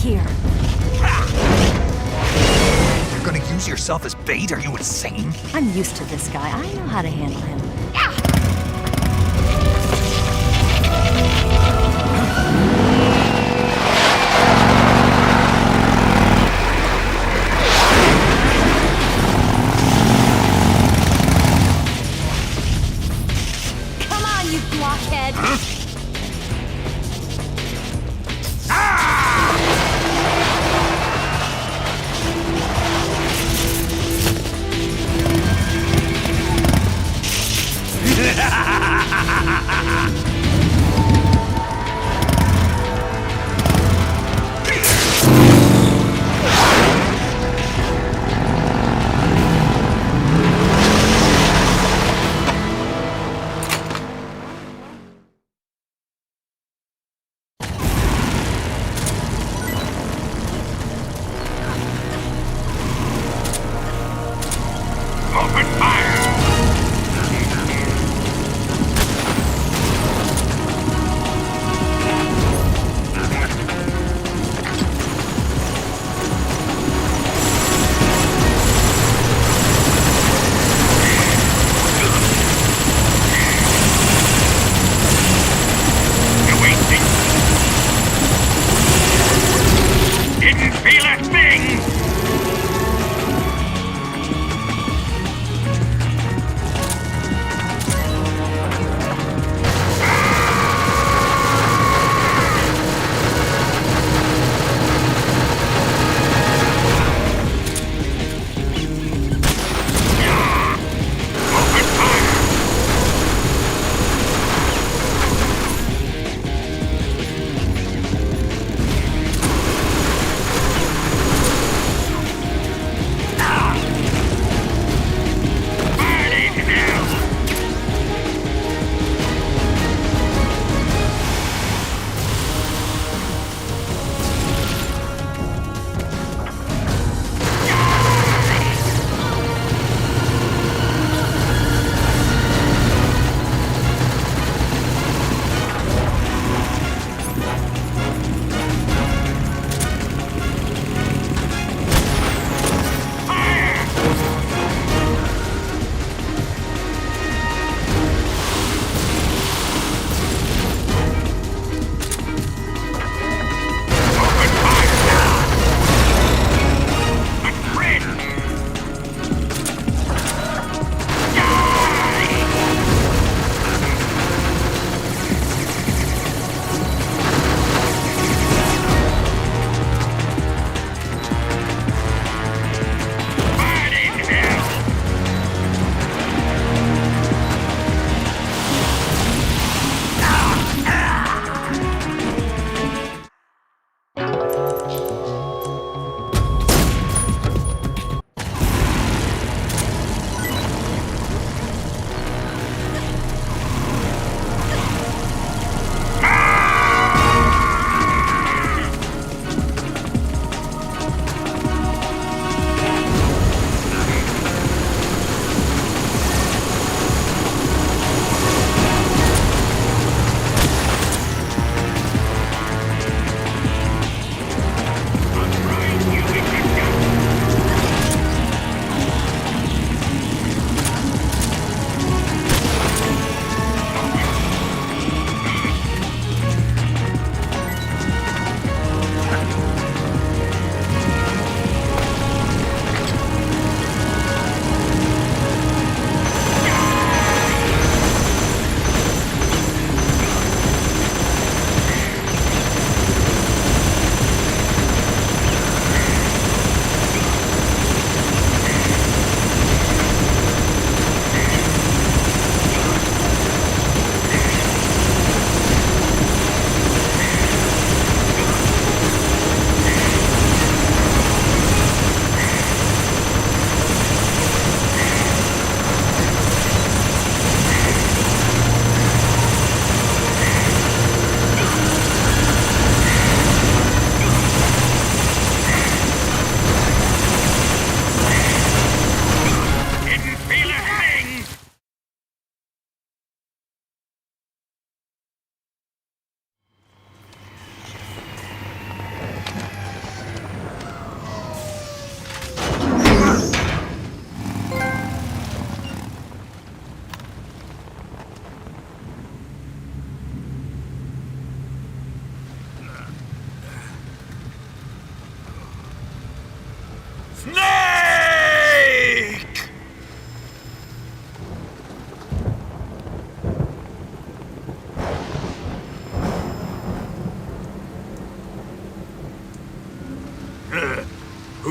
here. You're gonna use yourself as bait? Are you insane? I'm used to this guy. I know how to handle him. Come on, you blockhead! Huh?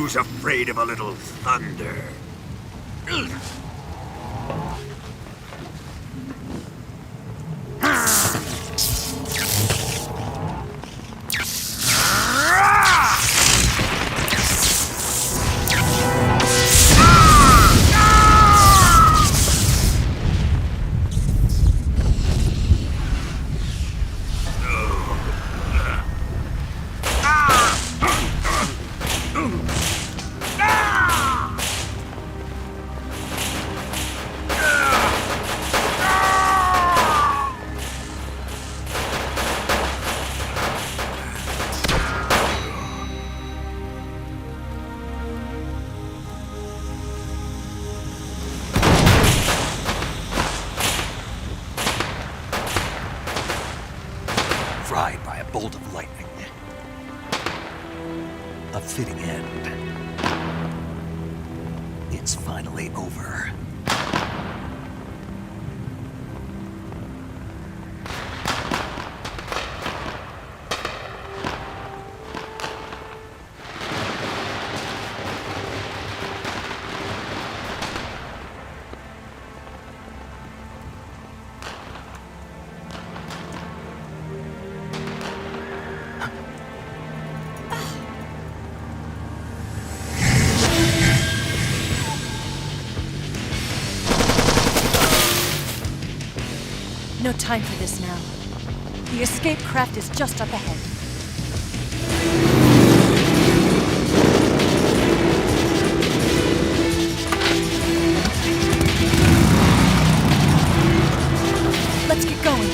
Who's afraid of a little thunder? Fried by a bolt of lightning. A fitting end. It's finally over. No time for this now. The escape craft is just up ahead. Let's get going.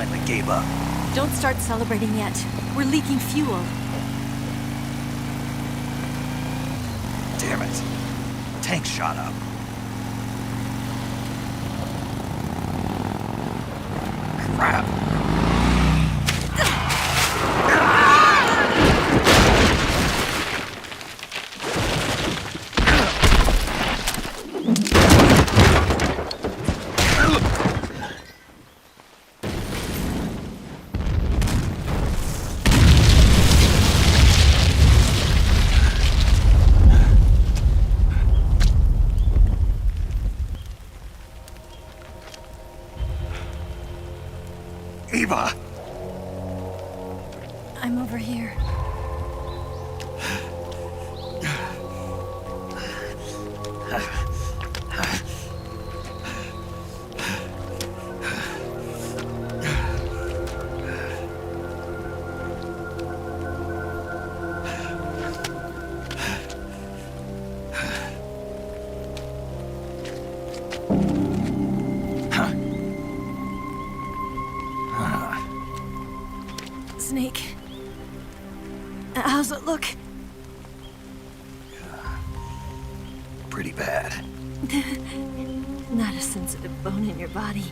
finally gave up. Don't start celebrating yet. We're leaking fuel. Damn it. Tank shot up. Crap. Eva! I'm over here. Snake. How's it look? Pretty bad. Not a sensitive bone in your body.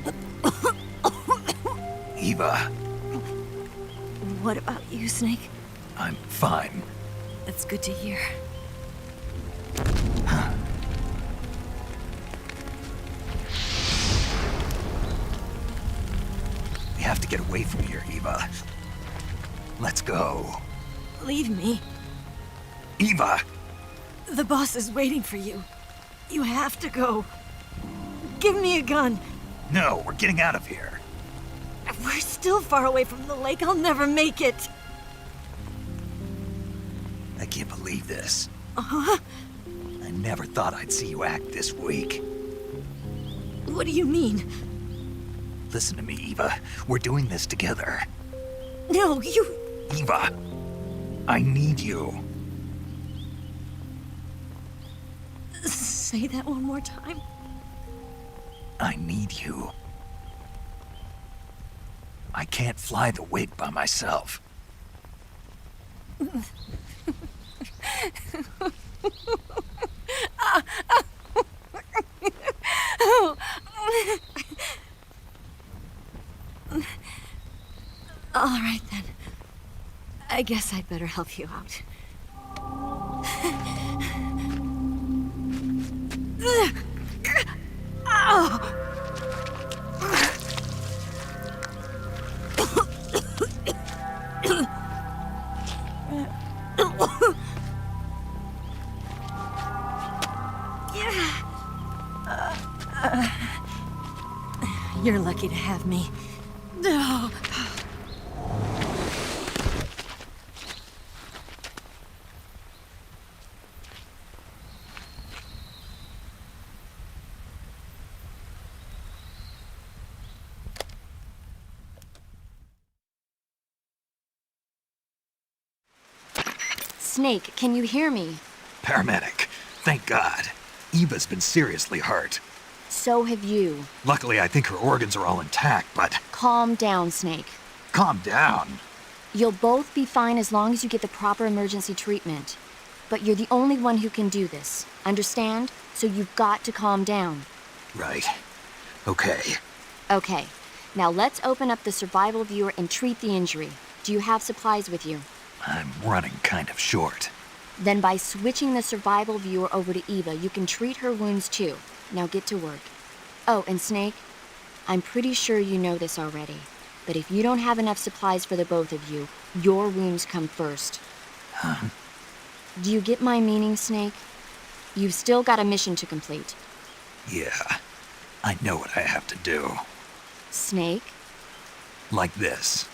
Eva, What about you, Snake? I'm fine. That's good to hear. We have to get away from here, Eva. Let's go. Leave me. Eva! The boss is waiting for you. You have to go. Give me a gun. No, we're getting out of here. We're still far away from the lake. I'll never make it. I can't believe this. Uh-huh. I never thought I'd see you act this weak. What do you mean? Listen to me, Eva. We're doing this together. No, you... Eva, I need you. Say that one more time. I need you. I can't fly the wig by myself. All right, then. I guess I'd better help you out. You're lucky to have me. No. Snake, can you hear me? Paramedic, thank God. Eva's been seriously hurt. So have you. Luckily, I think her organs are all intact, but Calm down, Snake. calm down. You'll both be fine as long as you get the proper emergency treatment. But you're the only one who can do this. Understand? So you've got to calm down. Right. Okay. Okay. Now let's open up the survival viewer and treat the injury. Do you have supplies with you? I'm running kind of short. Then by switching the survival viewer over to Eva, you can treat her wounds too. Now get to work. Oh, and Snake, I'm pretty sure you know this already, but if you don't have enough supplies for the both of you, your wounds come first. Huh? Do you get my meaning, Snake? You've still got a mission to complete. Yeah. I know what I have to do. Snake? Like this.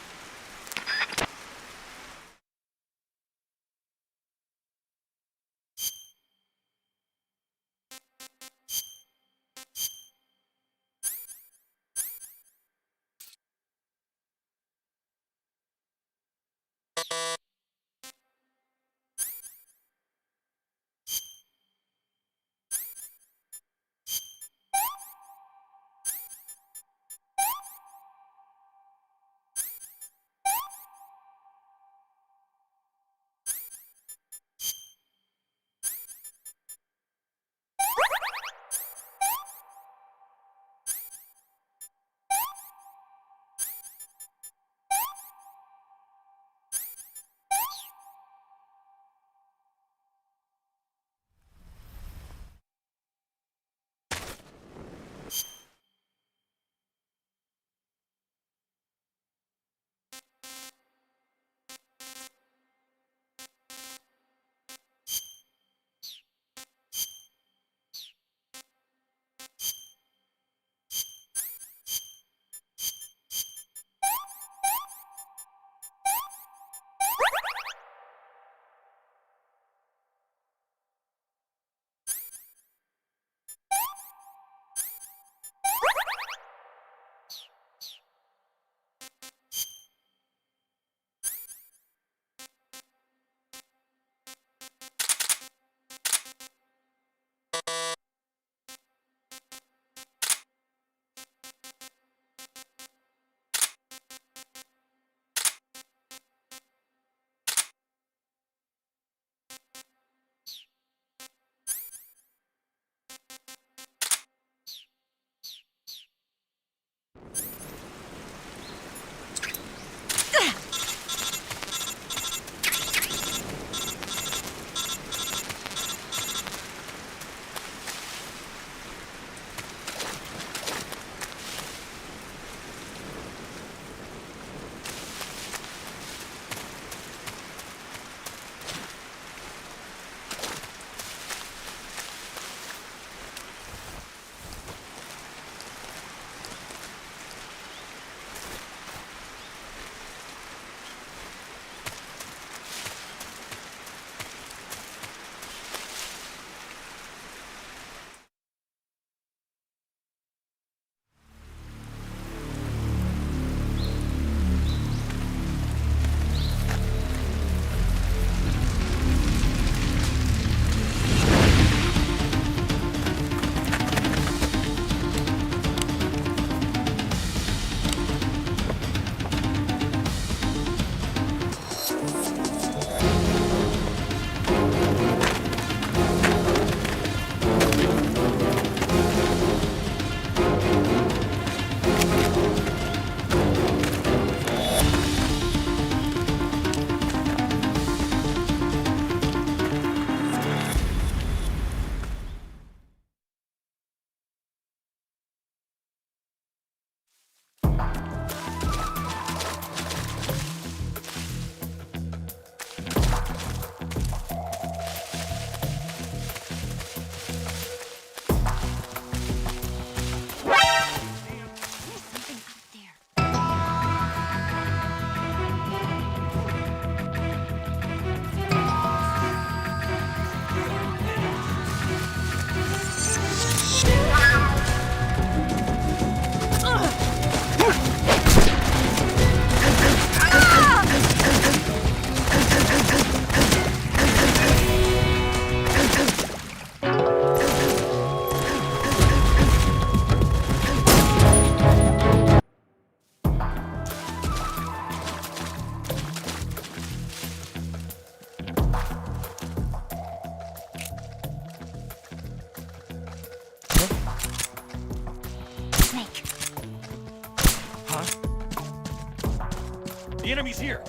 The enemy's here.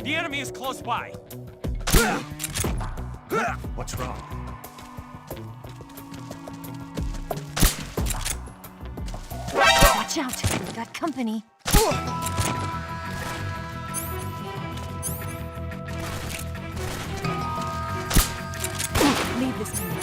The enemy is close by. What's wrong? Watch out, we've got company. Leave this to me.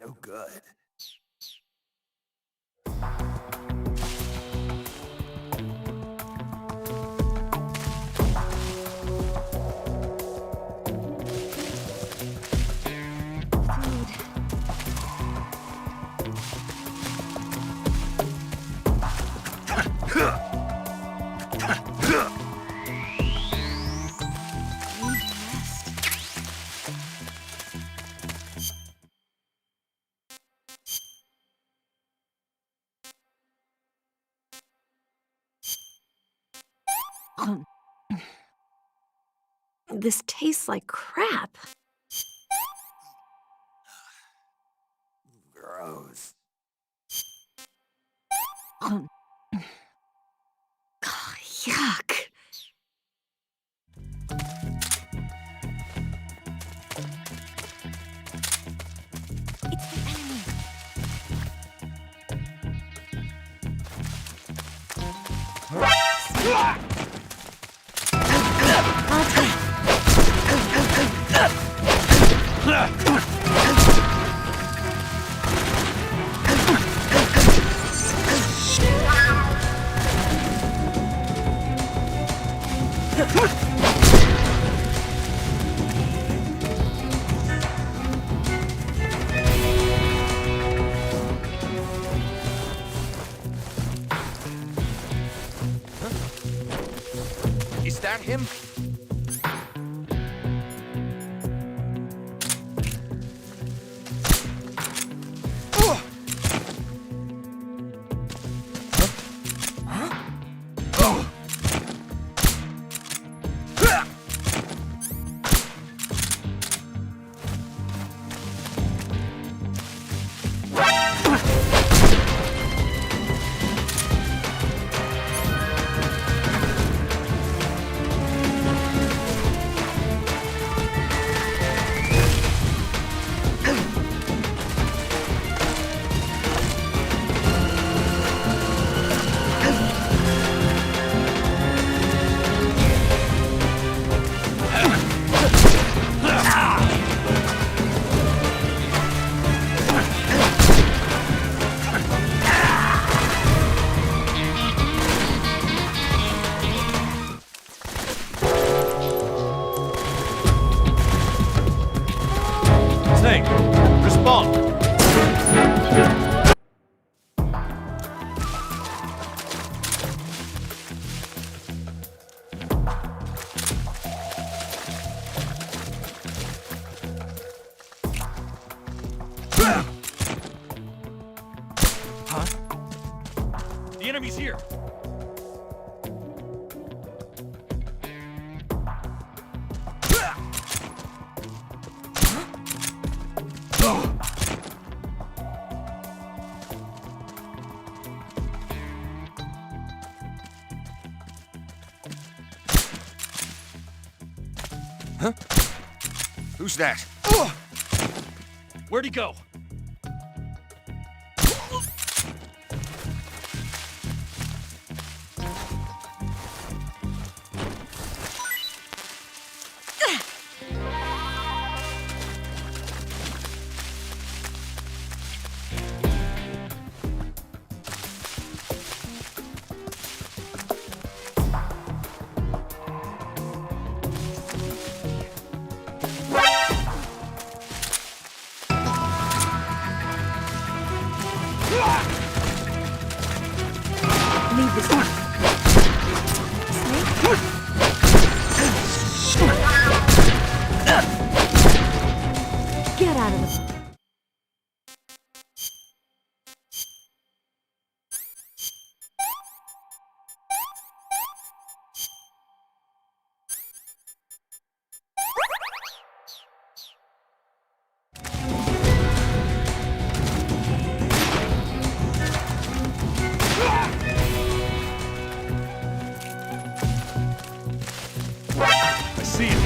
No good. This tastes like crap. Gross. Yuck. It's the enemy. Is that him? Who's that? Where'd he go? Leave this one. Snake? Get out of the... I see him.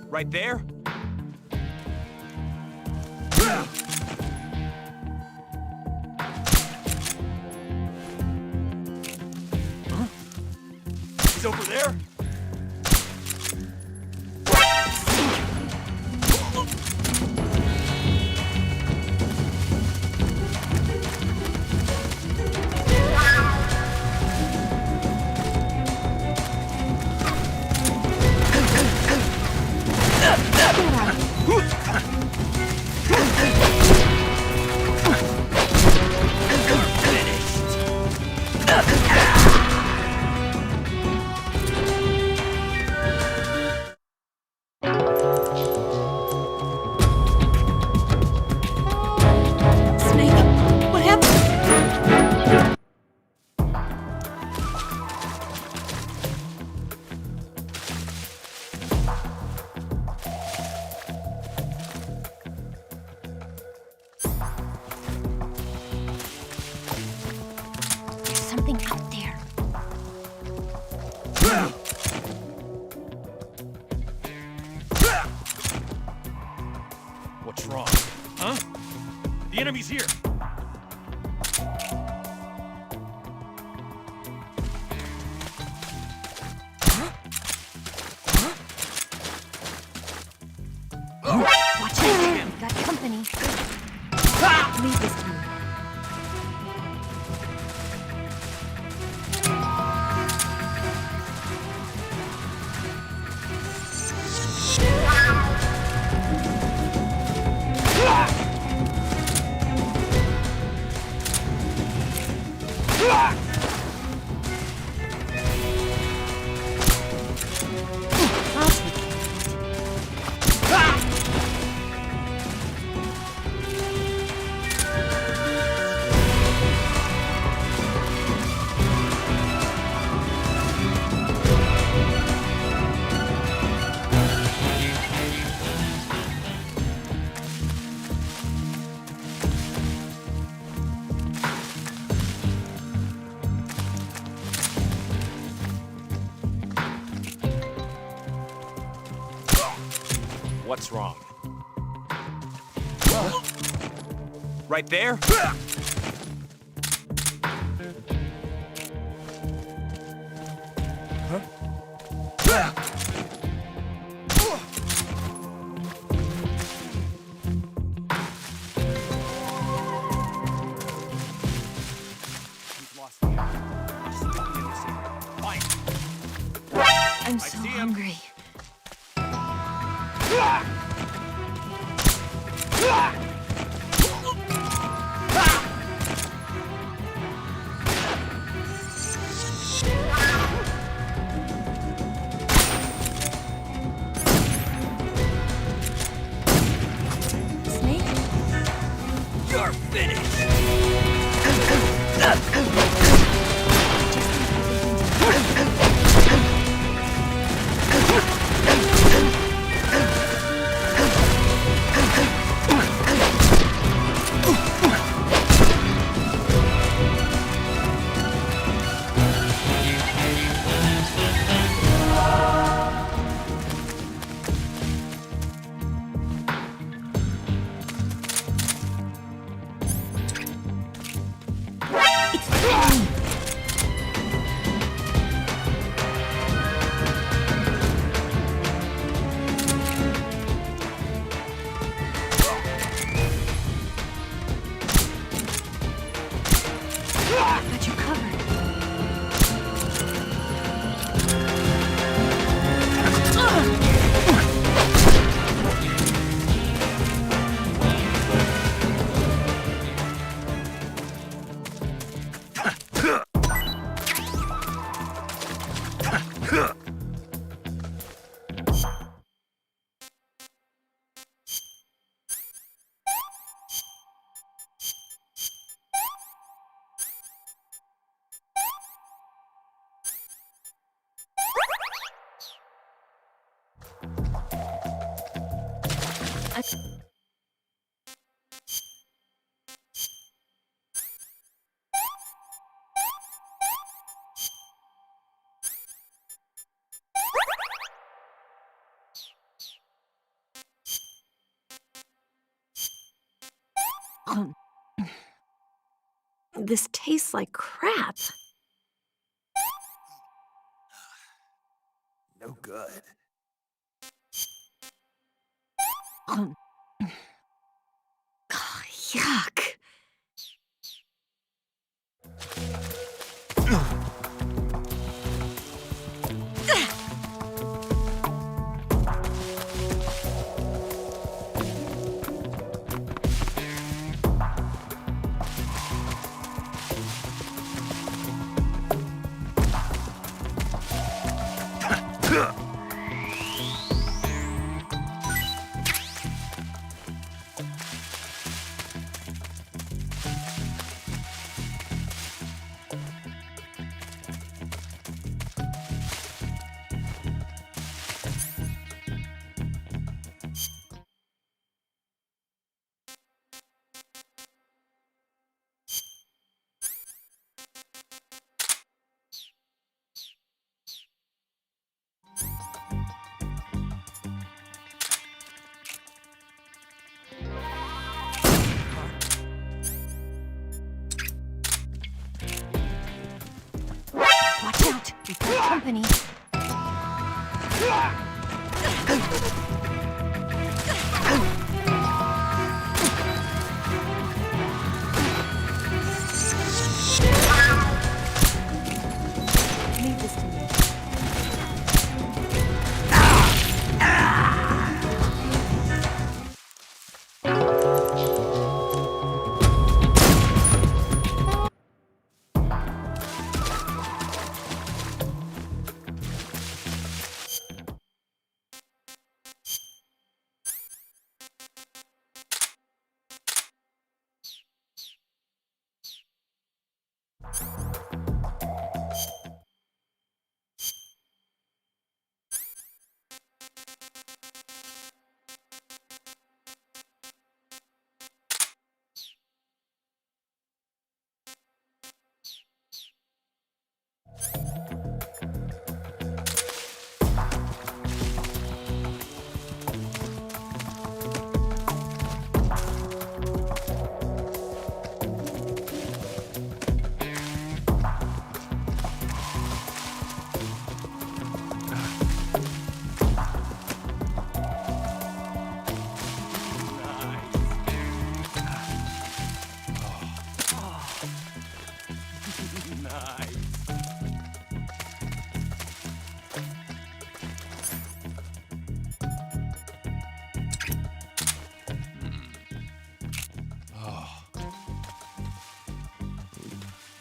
Right there? Huh? He's over there? Something out there. What's wrong? Huh? The enemy's here. Watch it. Got company. Leave this to me. What's wrong? Right there? This tastes like crap. No good. Yuck. Watch out! We've got company. Leave this to me.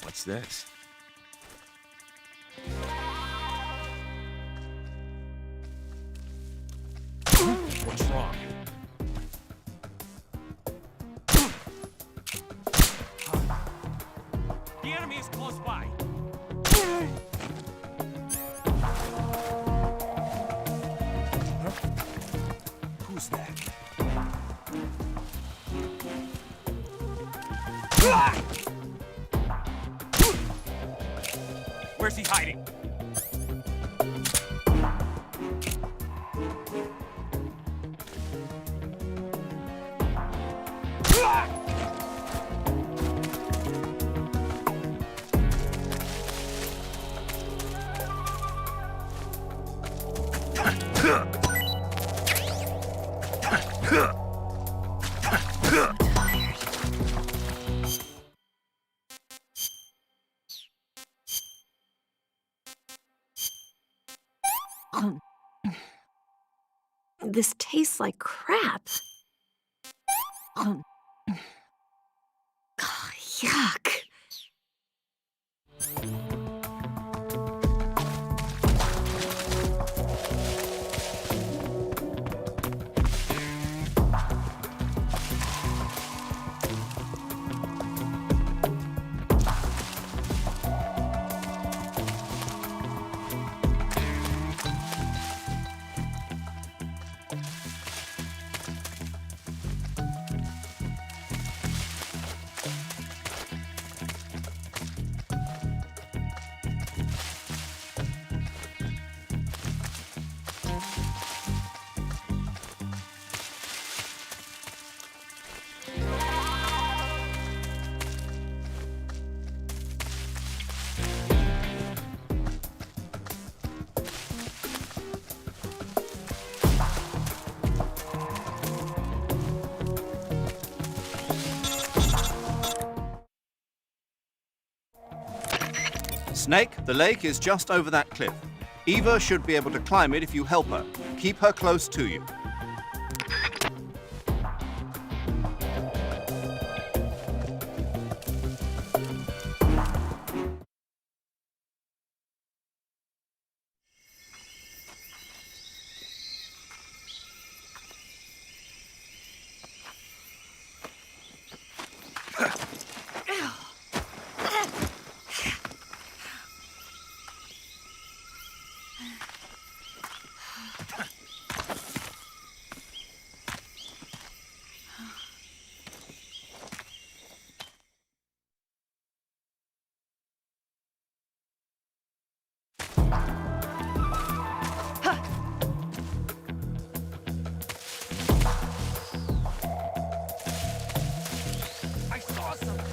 What's this? What's wrong? The enemy is close by. Who's that? Where's he hiding? This tastes like crap. Yuck. Snake, the lake is just over that cliff. Eva should be able to climb it if you help her. Keep her close to you. I saw something.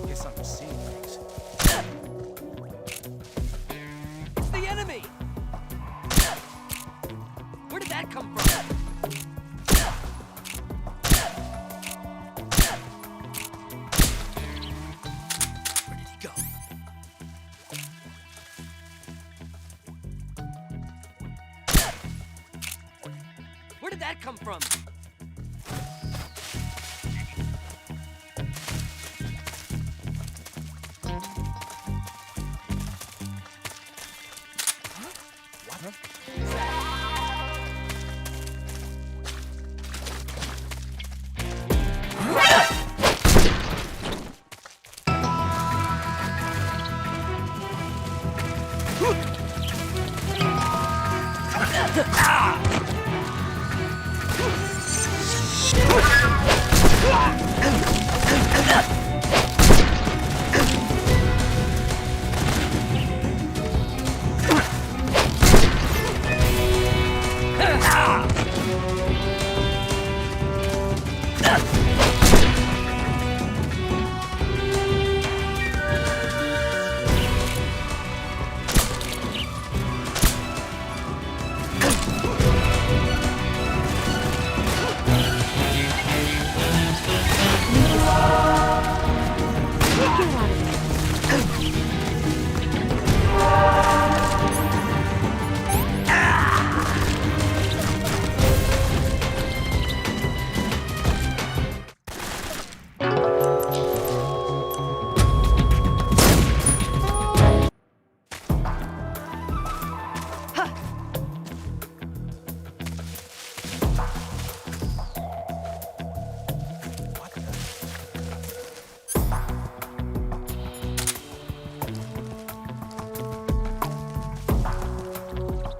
Guess I'm seeing things. It's the enemy! Where did that come from? Where did he go? Where did that come from?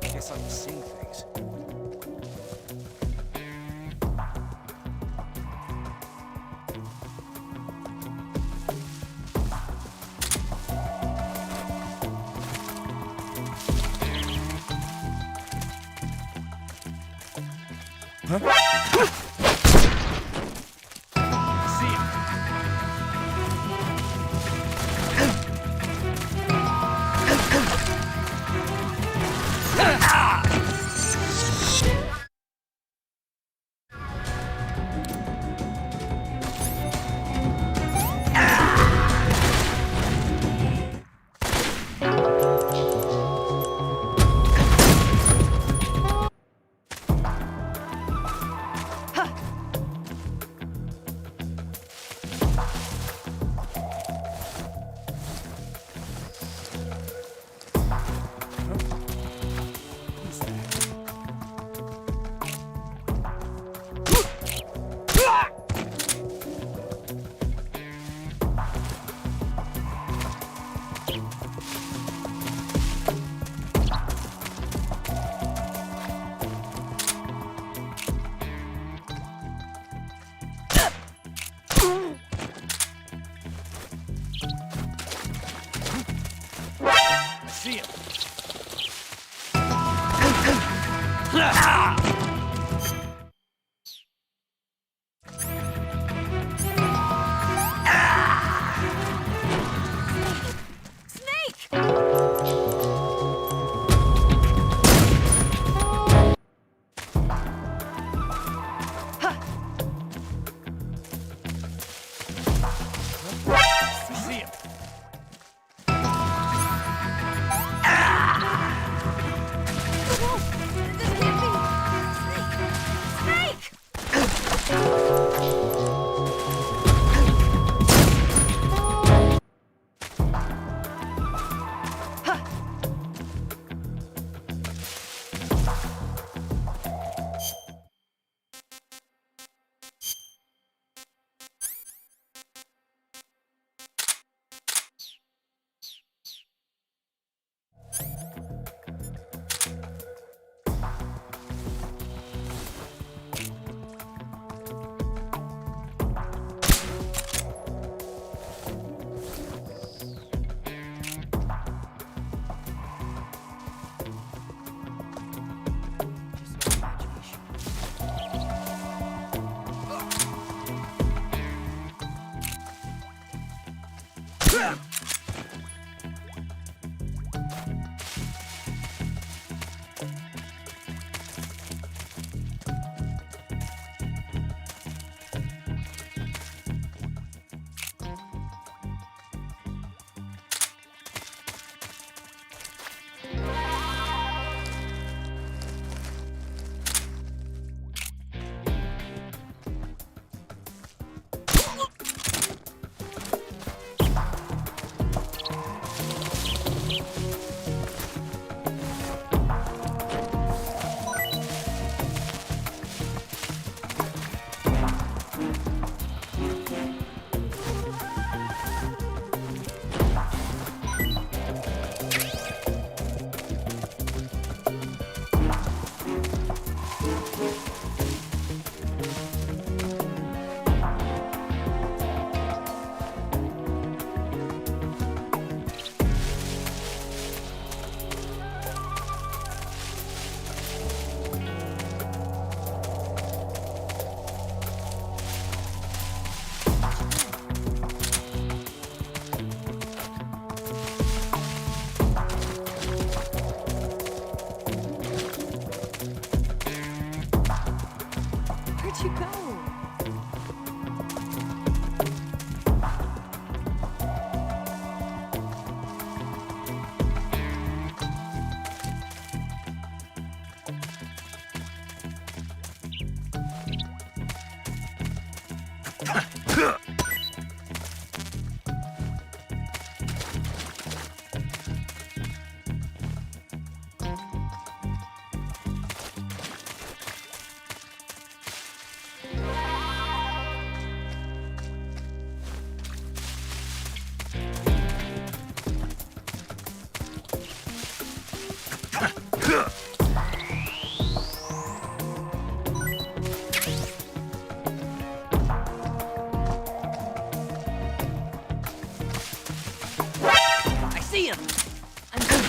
Guess I'm seeing things. See him. See him. I see him! I'm good.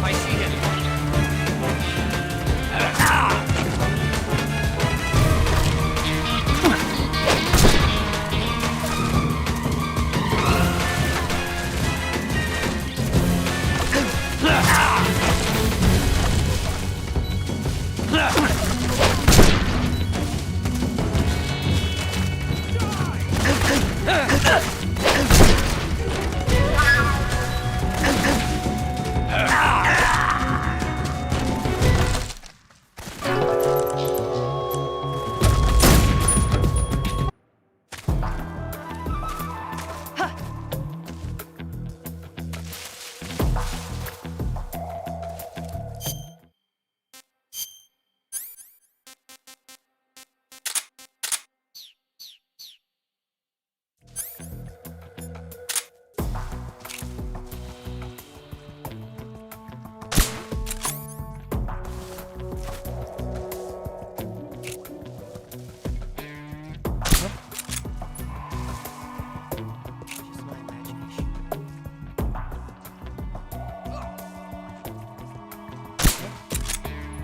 I see him.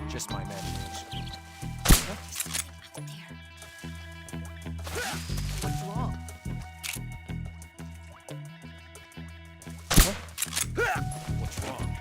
Just my imagination. What's wrong? What's wrong?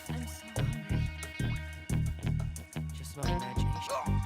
I'm so hungry. Just my imagination.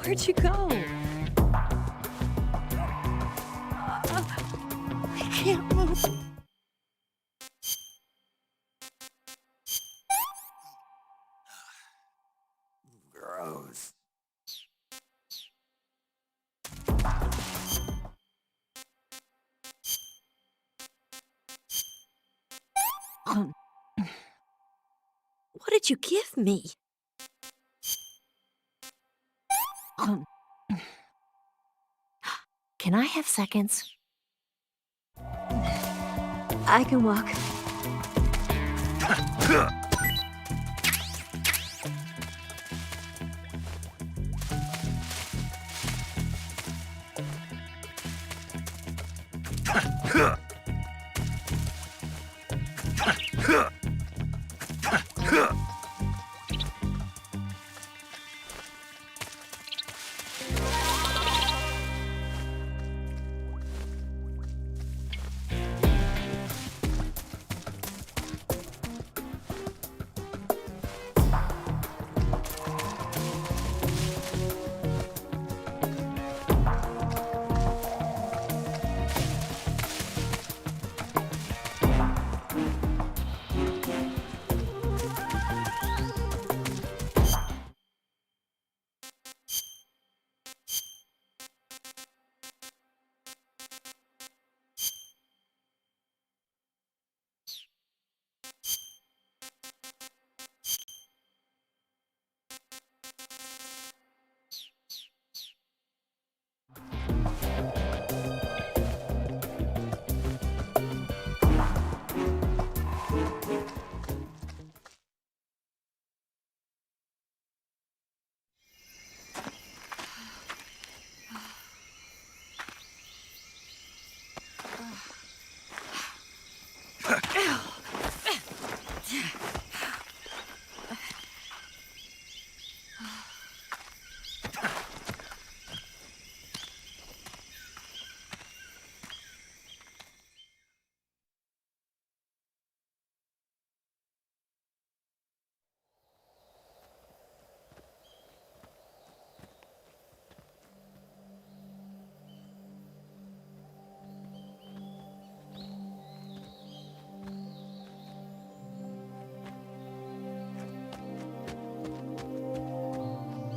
Where'd you go? I can't move. Gross. What did you give me? Can I have seconds? I can walk.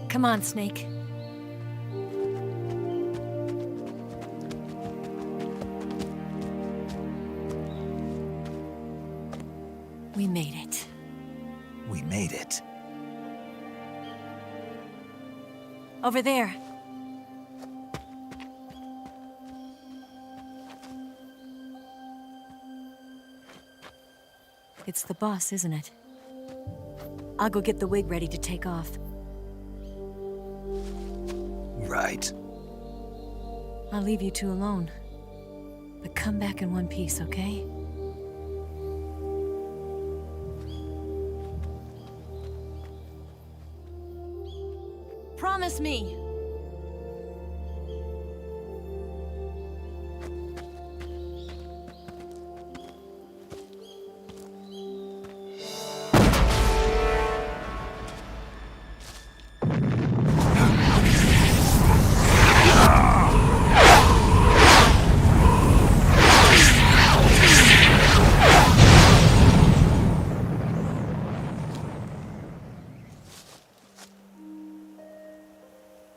Come on, Snake. We made it. We made it. Over there. It's the boss, isn't it? I'll go get the wig ready to take off. right. I'll leave you two alone. But come back in one piece, okay? Promise me!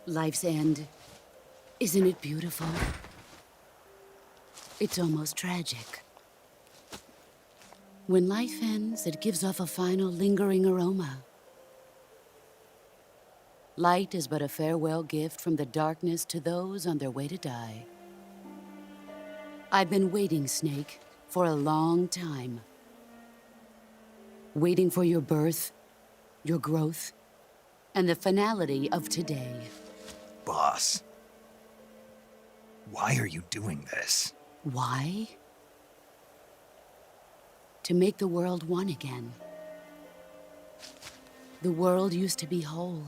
Life's end. Isn't it beautiful? It's almost tragic. When life ends, it gives off a final lingering aroma. Light is but a farewell gift from the darkness to those on their way to die. I've been waiting, Snake, for a long time. Waiting for your birth, your growth, and the finality of today. Boss. Why are you doing this? Why? To make the world one again. The world used to be whole.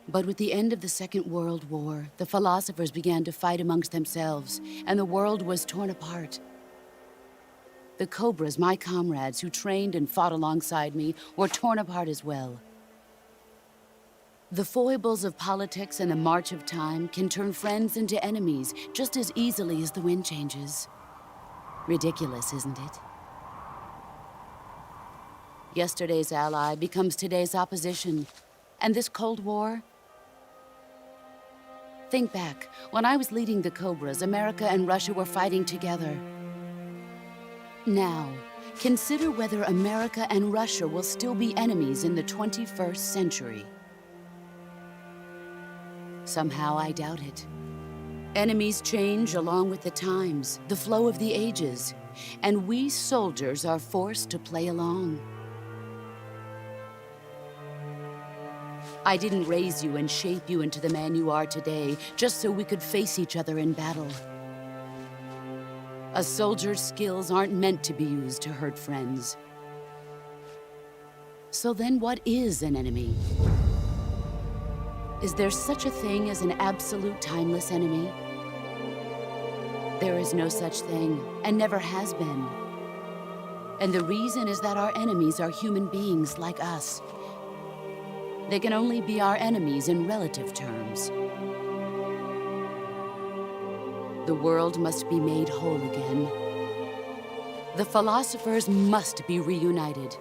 But with the end of the Second World War, the philosophers began to fight amongst themselves, and the world was torn apart. The Cobras, my comrades who trained and fought alongside me, were torn apart as well. The foibles of politics and the march of time can turn friends into enemies just as easily as the wind changes. Ridiculous, isn't it? Yesterday's ally becomes today's opposition. And this Cold War? Think back. When I was leading the Cobras, America and Russia were fighting together. Now, consider whether America and Russia will still be enemies in the 21st century. Somehow I doubt it. Enemies change along with the times, the flow of the ages, and we soldiers are forced to play along. I didn't raise you and shape you into the man you are today just so we could face each other in battle. A soldier's skills aren't meant to be used to hurt friends. So then what is an enemy? Is there such a thing as an absolute timeless enemy? There is no such thing, and never has been. And the reason is that our enemies are human beings like us. They can only be our enemies in relative terms. The world must be made whole again. The philosophers must be reunited.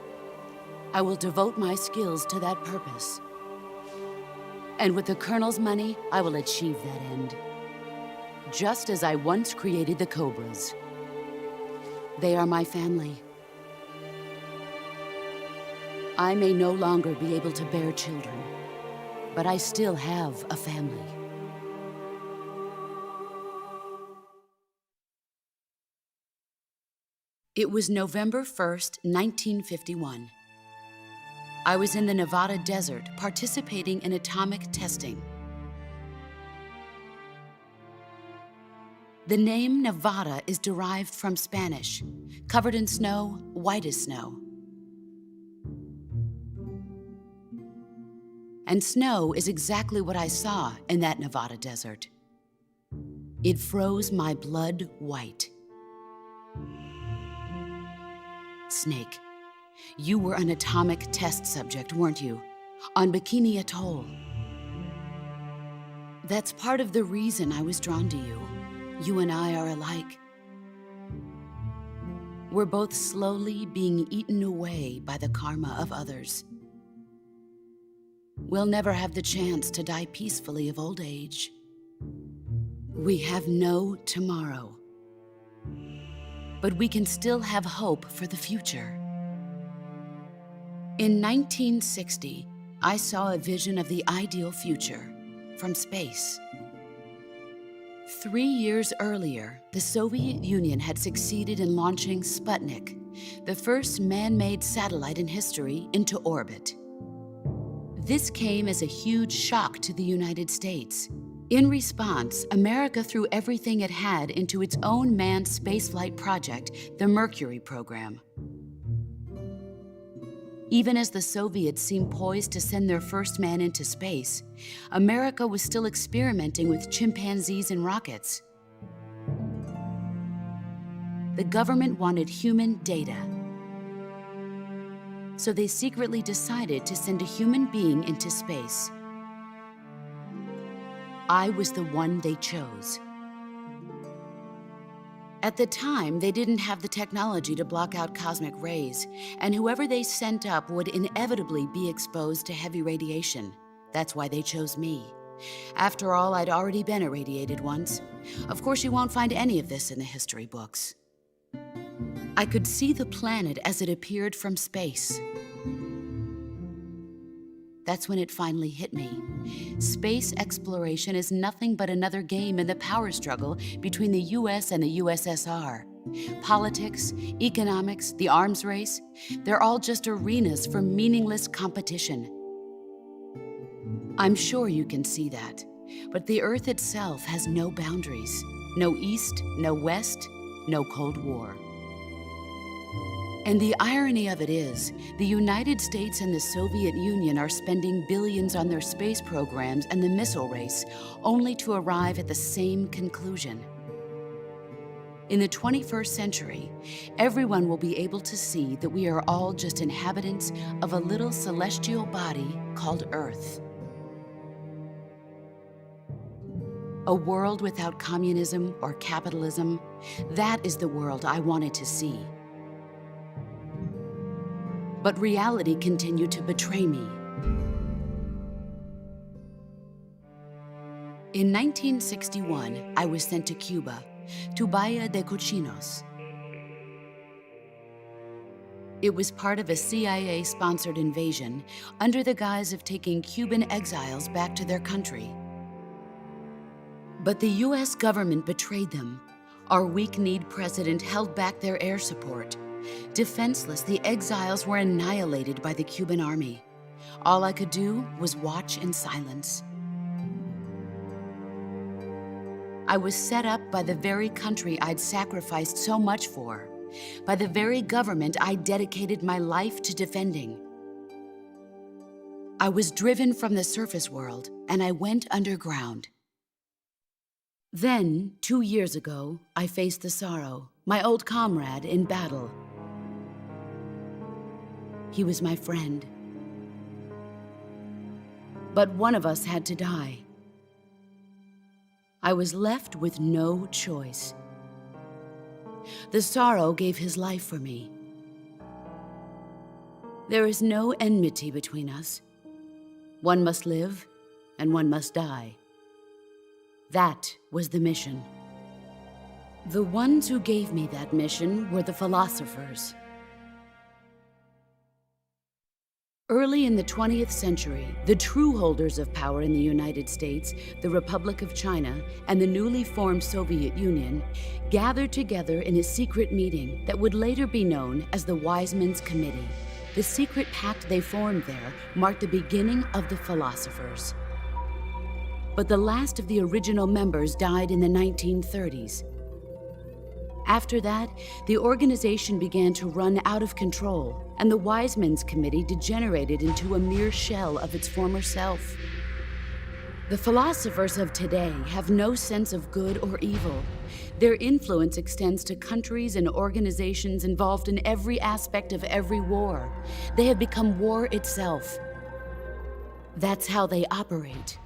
I will devote my skills to that purpose. And with the Colonel's money, I will achieve that end. Just as I once created the Cobras. They are my family. I may no longer be able to bear children, but I still have a family. It was November 1st, 1951. I was in the Nevada desert participating in atomic testing. The name Nevada is derived from Spanish, covered in snow, white as snow. And snow is exactly what I saw in that Nevada desert. It froze my blood white. Snake, you were an atomic test subject, weren't you? On Bikini Atoll. That's part of the reason I was drawn to you. You and I are alike. We're both slowly being eaten away by the karma of others. We'll never have the chance to die peacefully of old age. We have no tomorrow. But we can still have hope for the future. In 1960, I saw a vision of the ideal future from space. 3 years earlier, the Soviet Union had succeeded in launching Sputnik, the first man-made satellite in history, into orbit. This came as a huge shock to the United States. In response, America threw everything it had into its own manned spaceflight project, the Mercury program. Even as the Soviets seemed poised to send their first man into space, America was still experimenting with chimpanzees and rockets. The government wanted human data, so they secretly decided to send a human being into space. I was the one they chose. At the time, they didn't have the technology to block out cosmic rays, and whoever they sent up would inevitably be exposed to heavy radiation. That's why they chose me. After all, I'd already been irradiated once. Of course, you won't find any of this in the history books. I could see the planet as it appeared from space. That's when it finally hit me. Space exploration is nothing but another game in the power struggle between the US and the USSR. Politics, economics, the arms race, they're all just arenas for meaningless competition. I'm sure you can see that, but the Earth itself has no boundaries. No East, no West, no Cold War. And the irony of it is, the United States and the Soviet Union are spending billions on their space programs and the missile race, only to arrive at the same conclusion. In the 21st century, everyone will be able to see that we are all just inhabitants of a little celestial body called Earth. A world without communism or capitalism, that is the world I wanted to see. But reality continued to betray me. In 1961, I was sent to Cuba, to Bahia de Cochinos. It was part of a CIA-sponsored invasion under the guise of taking Cuban exiles back to their country. But the US government betrayed them. Our weak-kneed president held back their air support. Defenseless, the exiles were annihilated by the Cuban army. All I could do was watch in silence. I was set up by the very country I'd sacrificed so much for, by the very government I dedicated my life to defending. I was driven from the surface world, and I went underground. Then, 2 years ago, I faced the Sorrow, my old comrade in battle. He was my friend. But one of us had to die. I was left with no choice. The Sorrow gave his life for me. There is no enmity between us. One must live, and one must die. That was the mission. The ones who gave me that mission were the philosophers. Early in the 20th century, the true holders of power in the United States, the Republic of China, and the newly formed Soviet Union gathered together in a secret meeting that would later be known as the Wise Men's Committee. The secret pact they formed there marked the beginning of the philosophers. But the last of the original members died in the 1930s. After that, the organization began to run out of control, and the Wise Men's Committee degenerated into a mere shell of its former self. The philosophers of today have no sense of good or evil. Their influence extends to countries and organizations involved in every aspect of every war. They have become war itself. That's how they operate.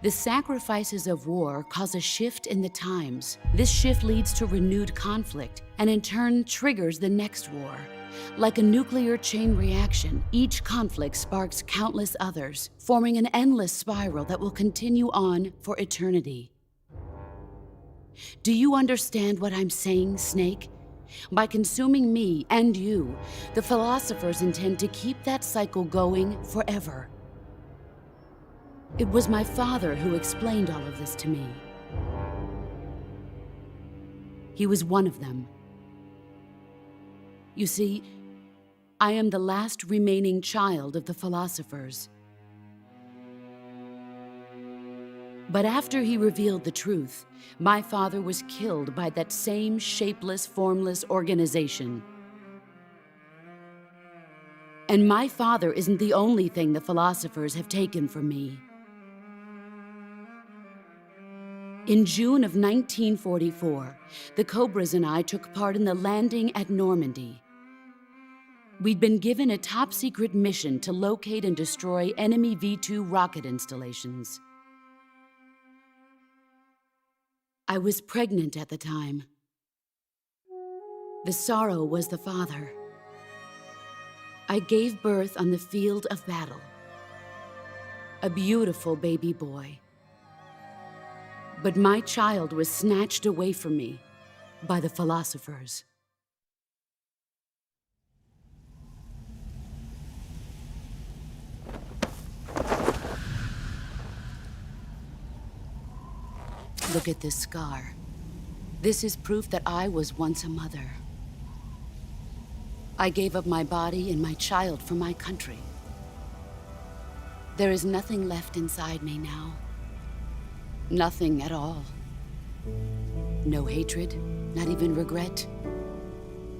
The sacrifices of war cause a shift in the times. This shift leads to renewed conflict, and in turn triggers the next war. Like a nuclear chain reaction, each conflict sparks countless others, forming an endless spiral that will continue on for eternity. Do you understand what I'm saying, Snake? By consuming me and you, the philosophers intend to keep that cycle going forever. It was my father who explained all of this to me. He was one of them. You see, I am the last remaining child of the philosophers. But after he revealed the truth, my father was killed by that same shapeless, formless organization. And my father isn't the only thing the philosophers have taken from me. In June of 1944, the Cobras and I took part in the landing at Normandy. We'd been given a top-secret mission to locate and destroy enemy V-2 rocket installations. I was pregnant at the time. The sorrow was the father. I gave birth on the field of battle. A beautiful baby boy. But my child was snatched away from me by the philosophers. Look at this scar. This is proof that I was once a mother. I gave up my body and my child for my country. There is nothing left inside me now. Nothing at all. No hatred, not even regret.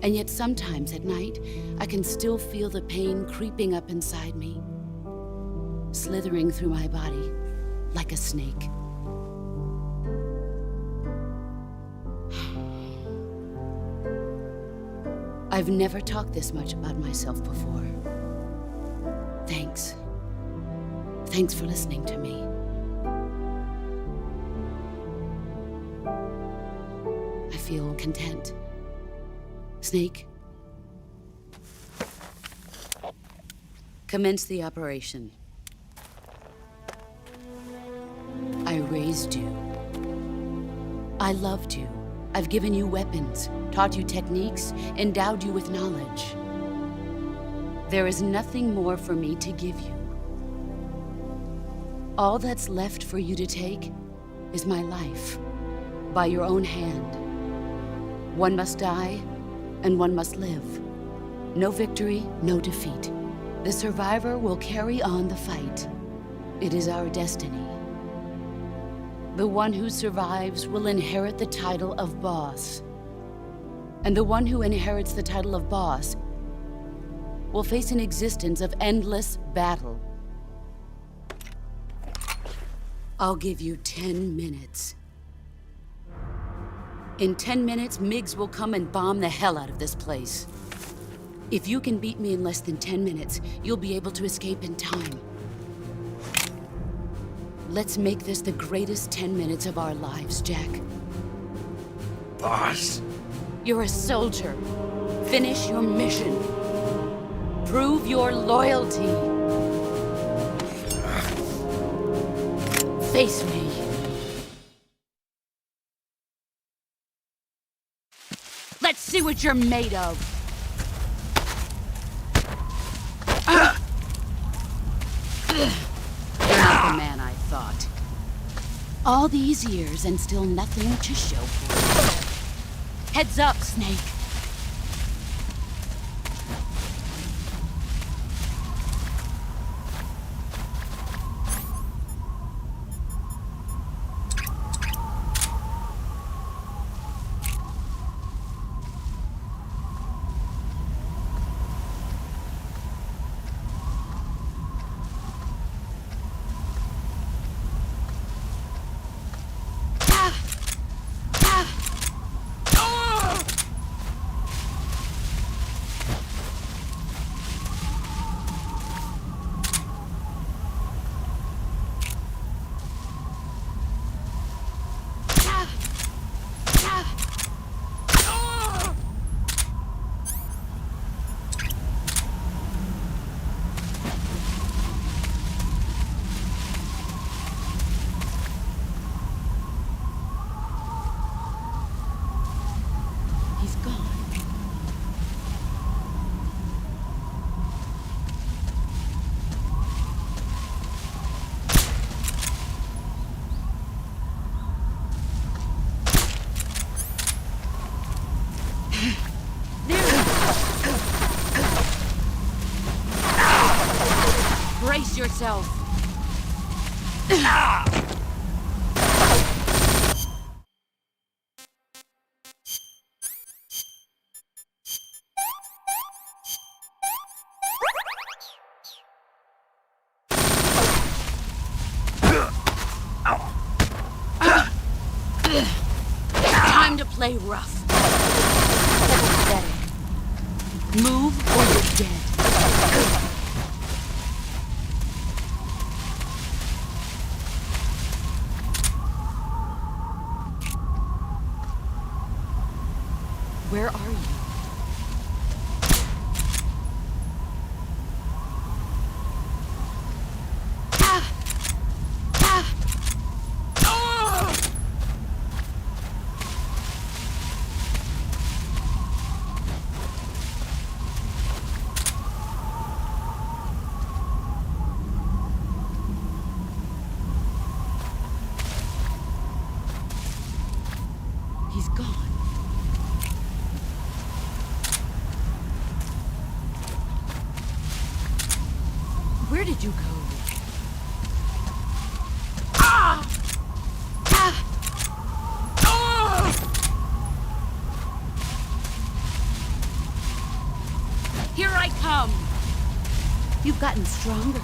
And yet sometimes at night, I can still feel the pain creeping up inside me, slithering through my body like a snake. I've never talked this much about myself before. Thanks. Thanks for listening to me. I feel content. Snake, commence the operation. I raised you. I loved you. I've given you weapons, taught you techniques, endowed you with knowledge. There is nothing more for me to give you. All that's left for you to take is my life, by your own hand. One must die, and one must live. No victory, no defeat. The survivor will carry on the fight. It is our destiny. The one who survives will inherit the title of boss. And the one who inherits the title of boss will face an existence of endless battle. I'll give you 10 minutes. In 10 minutes, MiGs will come and bomb the hell out of this place. If you can beat me in less than 10 minutes, you'll be able to escape in time. Let's make this the greatest 10 minutes of our lives, Jack. Boss? You're a soldier. Finish your mission. Prove your loyalty. Face me. Let's see what you're made of. You're not the man I thought. All these years and still nothing to show for it. Heads up, Snake. Brace yourself. play rough. Pathetic. Move or you're dead. Where are you? He's gone. Where did you go? Here I come! You've gotten stronger.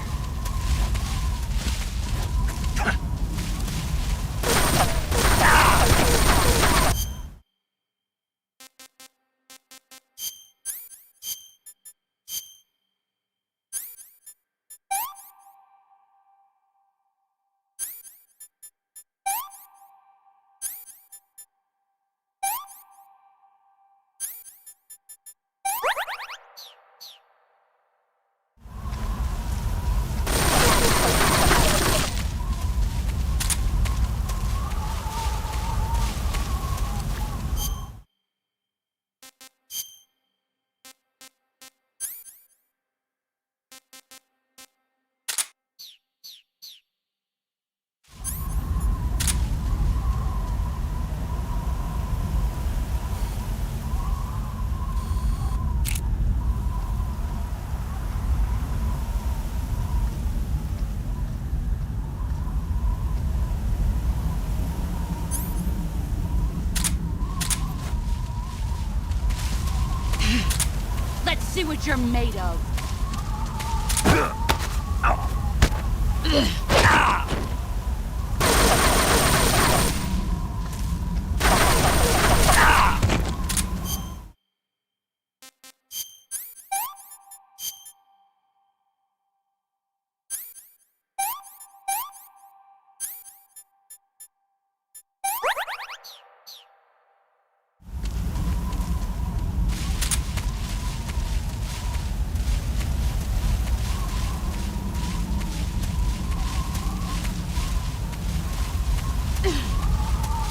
Let's see what you're made of.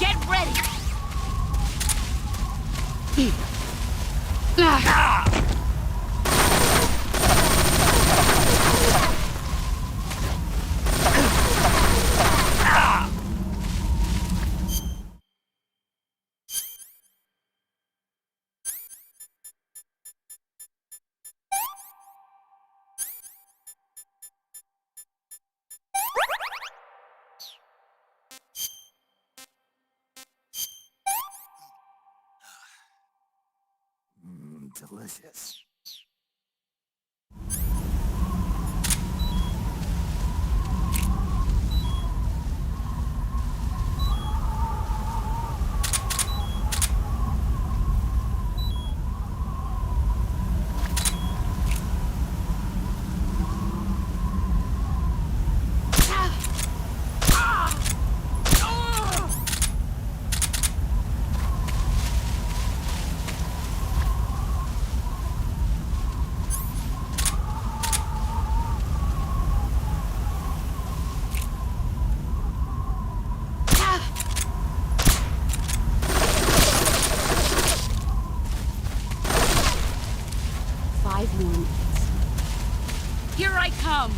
Get ready! Delicious. Here I come!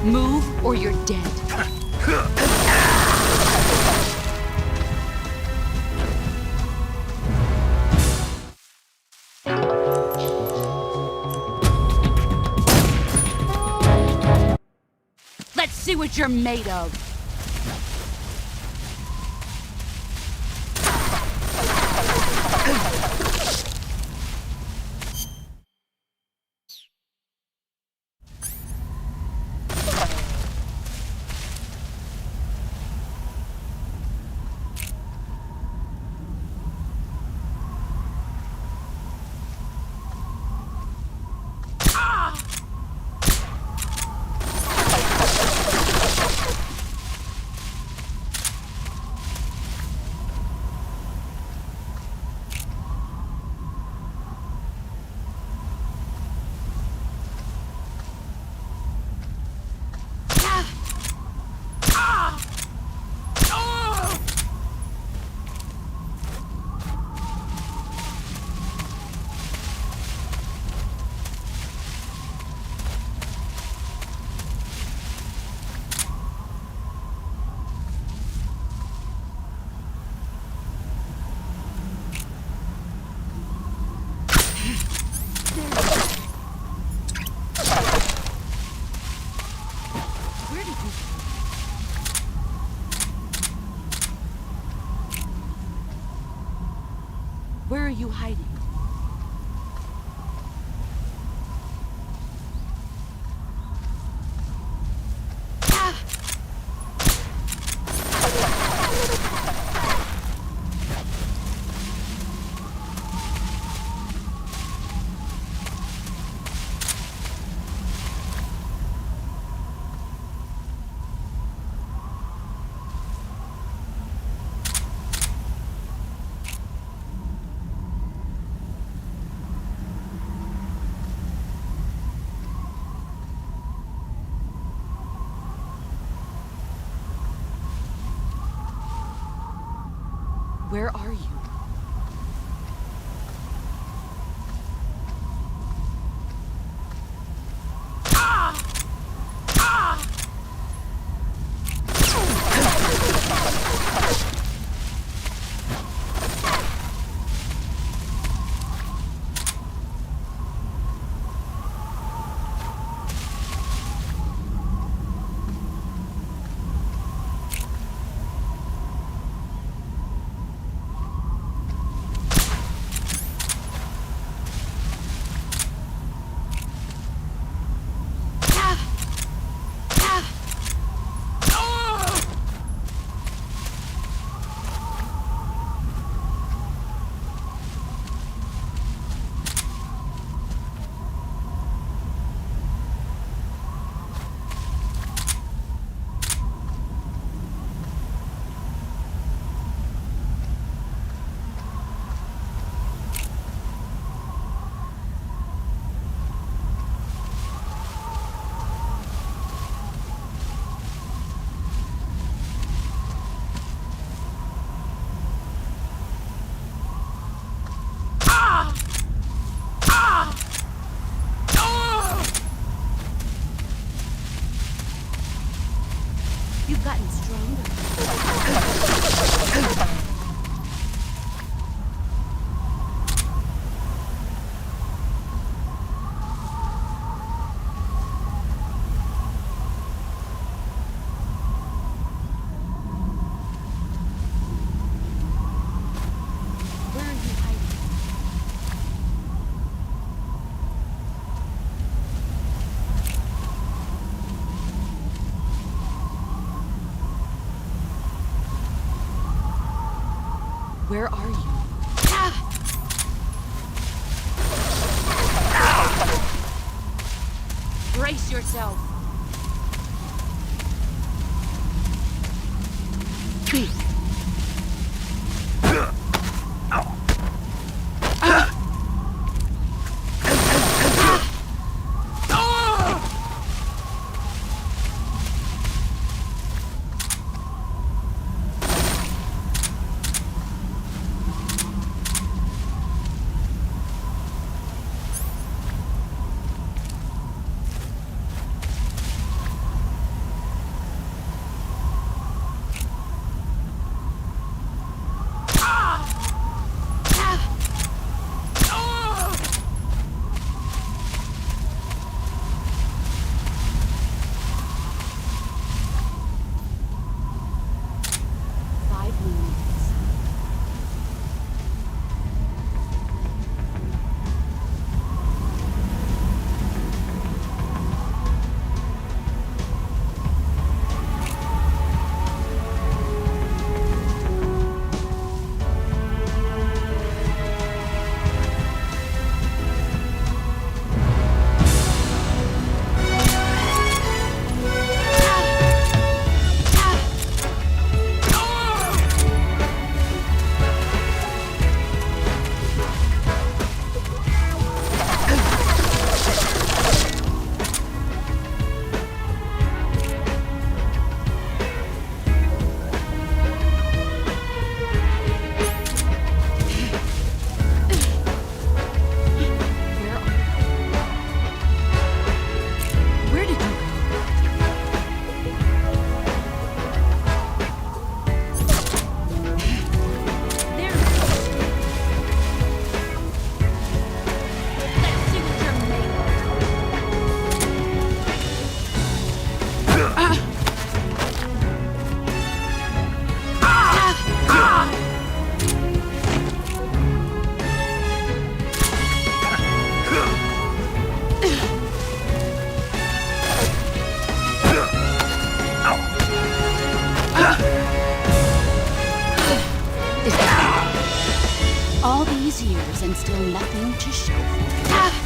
Move or you're dead. Let's see what you're made of. Where did you... Where are you hiding? Where are you? You've gotten stronger. Where are you hiding? Where are you? Brace yourself. these years and still nothing to show for it.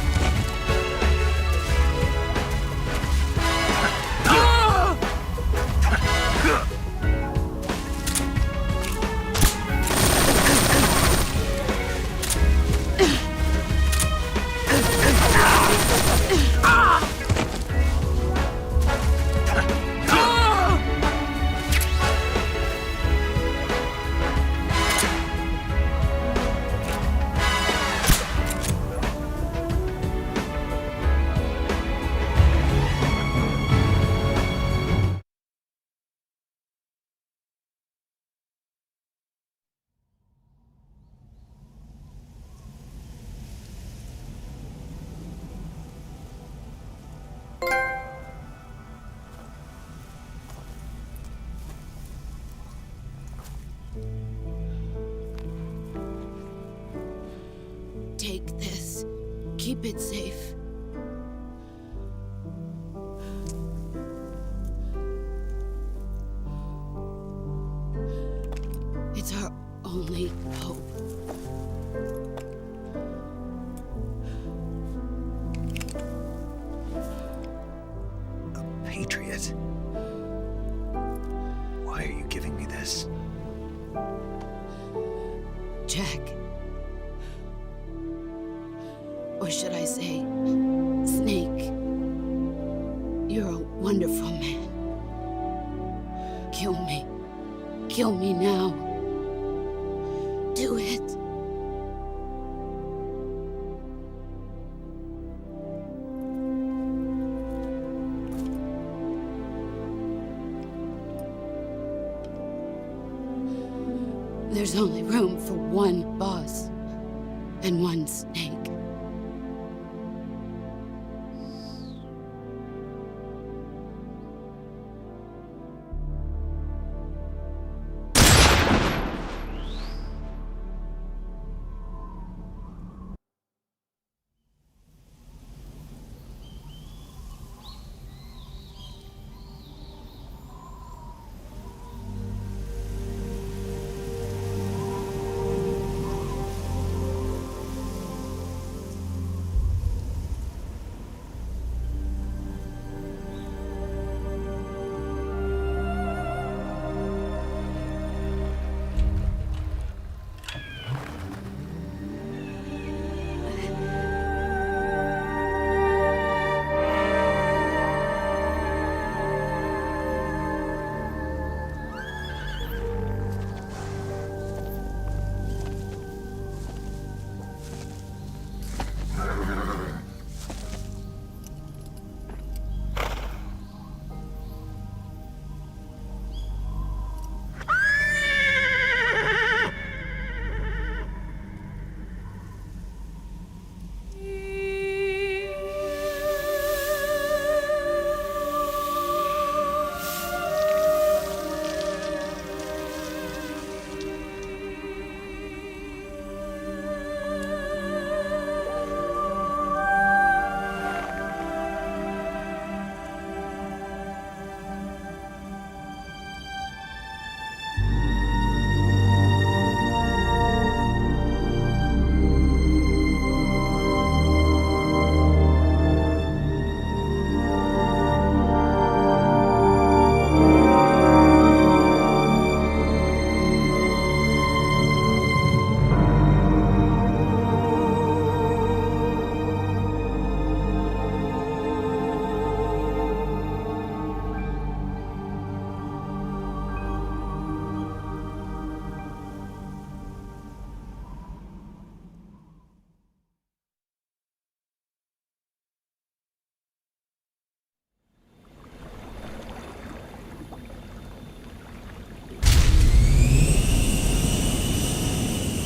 Take this. Keep it safe. It's our only hope. A patriot? Why are you giving me this? Jack. Or should I say, Snake? You're a wonderful man. Kill me. Kill me now. Do it. There's only room for one boss and one Snake.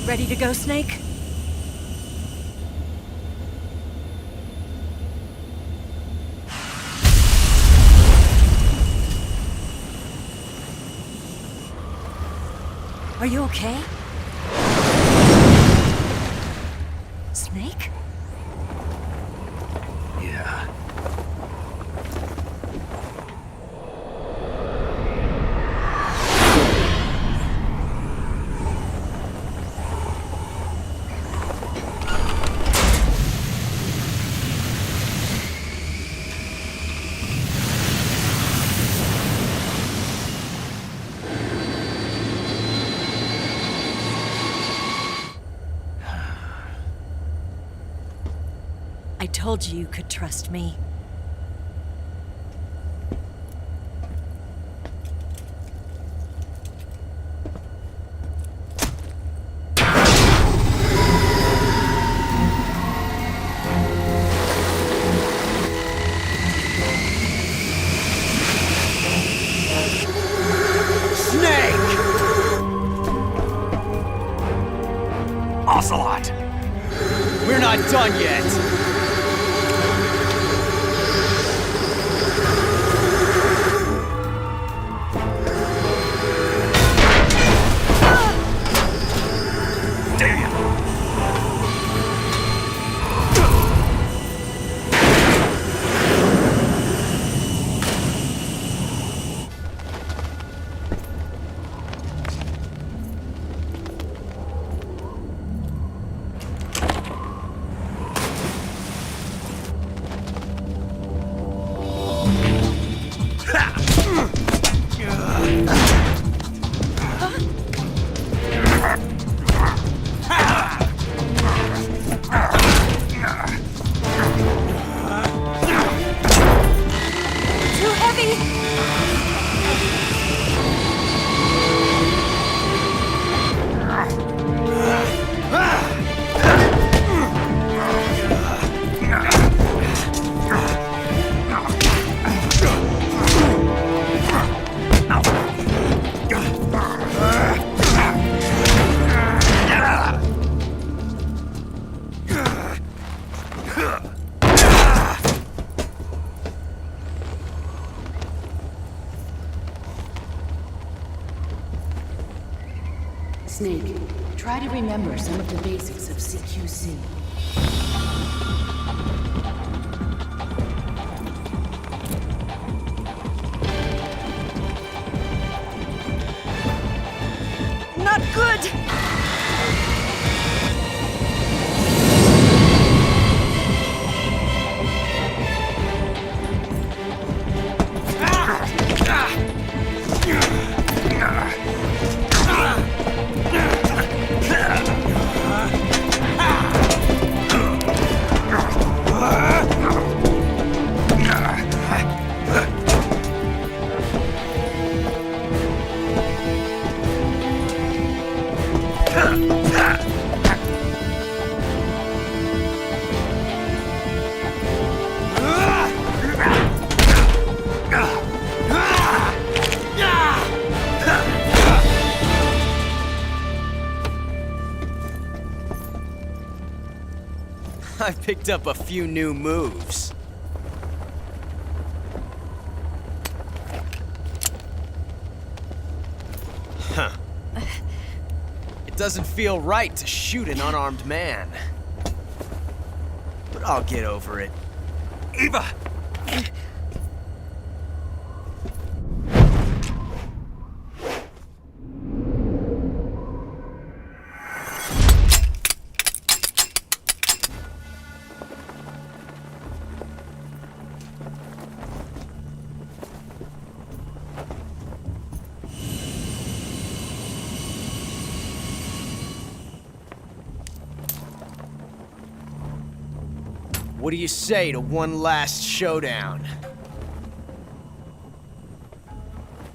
Ready to go, Snake? Are you okay? Snake? Yeah. told you could trust me. Ocelot! We're not done yet! Damn! Too heavy! Snake, try to remember some of the basics of CQC. Not good! I've picked up a few new moves. Huh. It doesn't feel right to shoot an unarmed man. But I'll get over it. Eva! What do you say to one last showdown?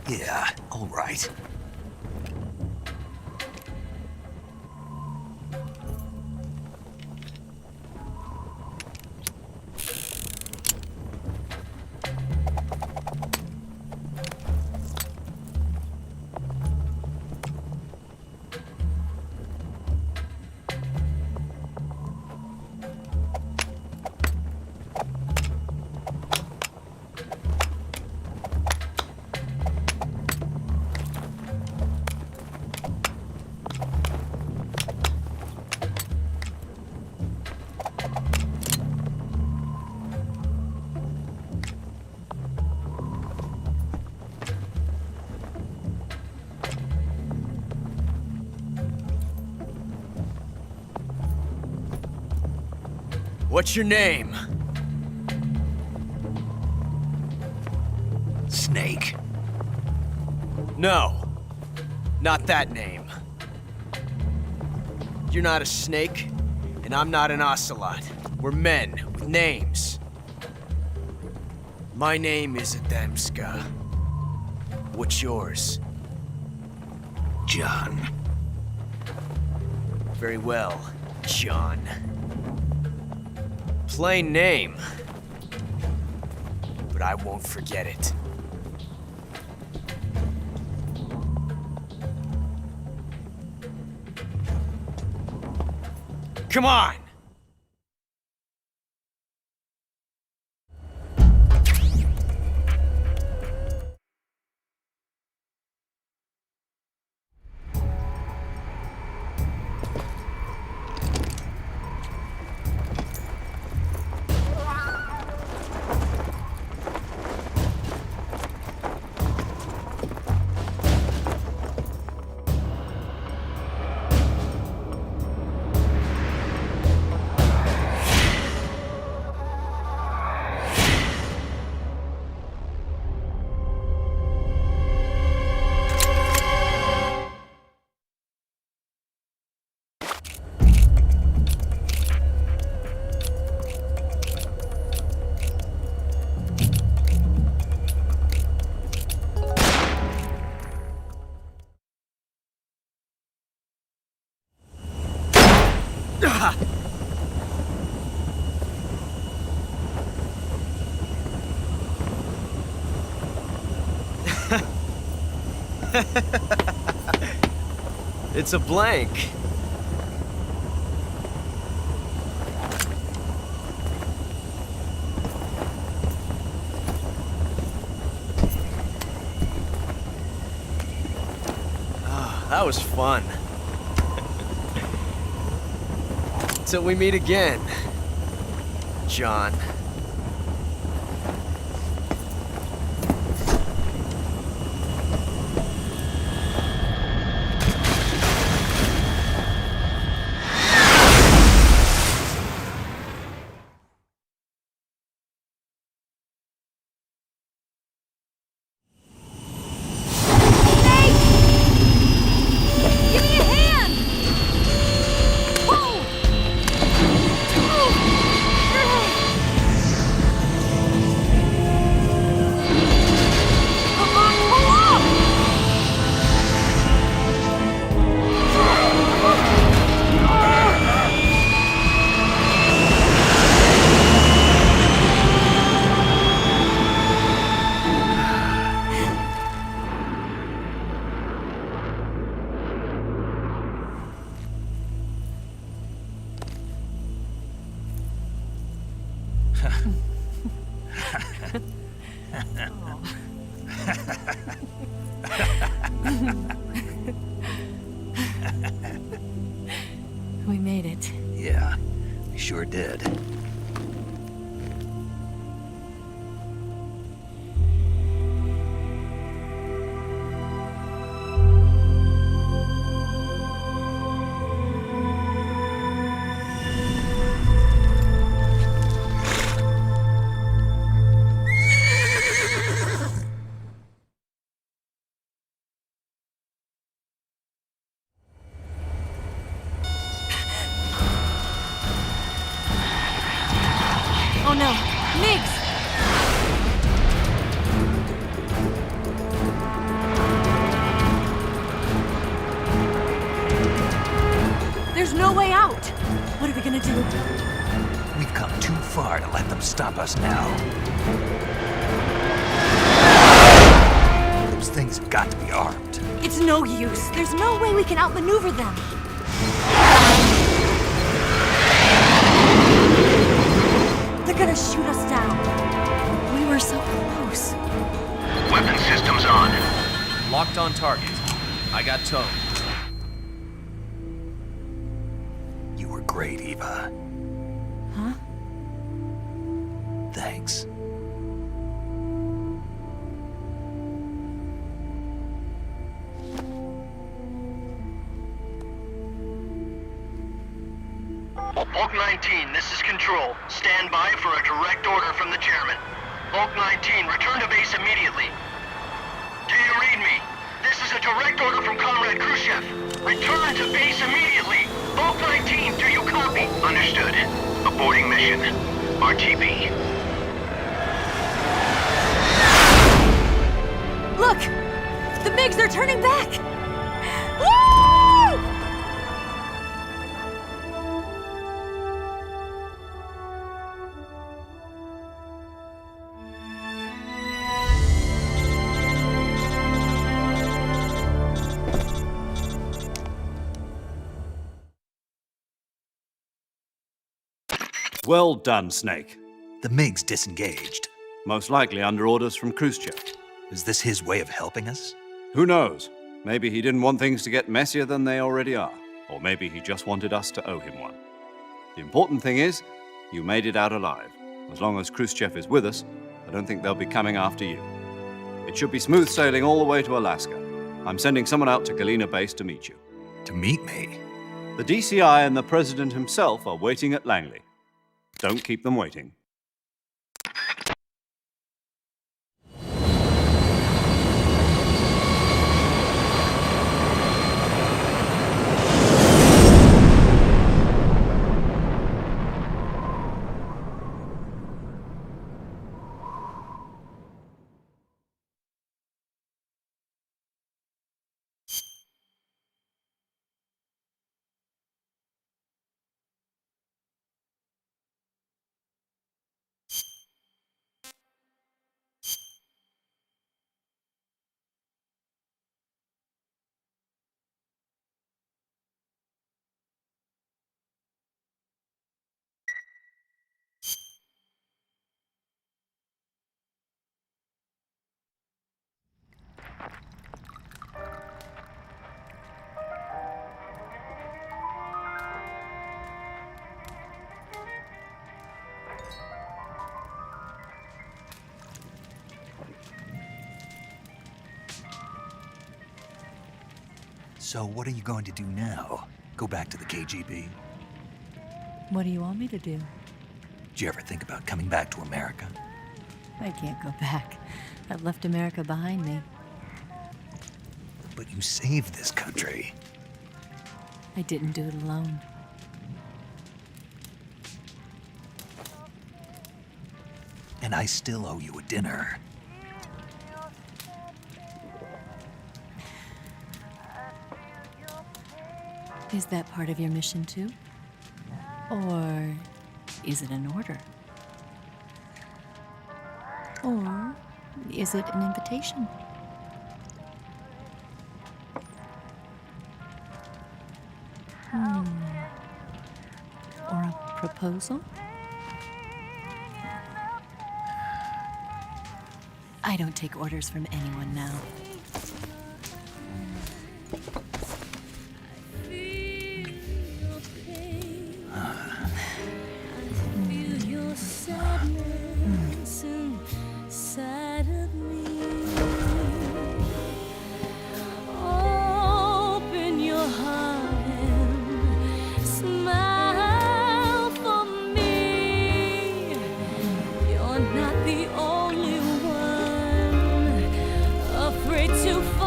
Yeah, all right. What's your name? Snake. No, not that name. You're not a snake, and I'm not an ocelot. We're men with names. My name is Adamska. What's yours? John. Very well, John. Plain name. But I won't forget it. Come on! It's a blank. Ah, that was fun. Till we meet again, John. We made it. Yeah, we sure did. Oh no, Migs! There's no way out! What are we gonna do? We've come too far to let them stop us now. Those things have got to be armed. It's no use. There's no way we can outmaneuver them. They're gonna shoot us down. We were so close. Weapon systems on. Locked on target. I got towed. You were great, Eva. Huh? Thanks. Bulk 19, this is Control. Stand by for a direct order from the chairman. Bulk 19, return to base immediately. Do you read me? This This is a direct order from Comrade Khrushchev. Return to base immediately. Oak 19, do you copy? Understood. Aborting mission. RTB. Look! The MiGs are turning back! Woo! Well done, Snake. The MiG's disengaged. Most likely under orders from Khrushchev. Is this his way of helping us? Who knows? Maybe he didn't want things to get messier than they already are. Or maybe he just wanted us to owe him one. The important thing is, you made it out alive. As long as Khrushchev is with us, I don't think they'll be coming after you. It should be smooth sailing all the way to Alaska. I'm sending someone out to Galena Base to meet you. To meet me? The DCI and the President himself are waiting at Langley. Don't keep them waiting. So what are you going to do now? Go back to the KGB? What do you want me to do? Did you ever think about coming back to America? I can't go back. I've left America behind me. But you saved this country. I didn't do it alone. And I still owe you a dinner. Is that part of your mission too? Or is it an order? Or is it an invitation? Or a proposal? I don't take orders from anyone now. Too far.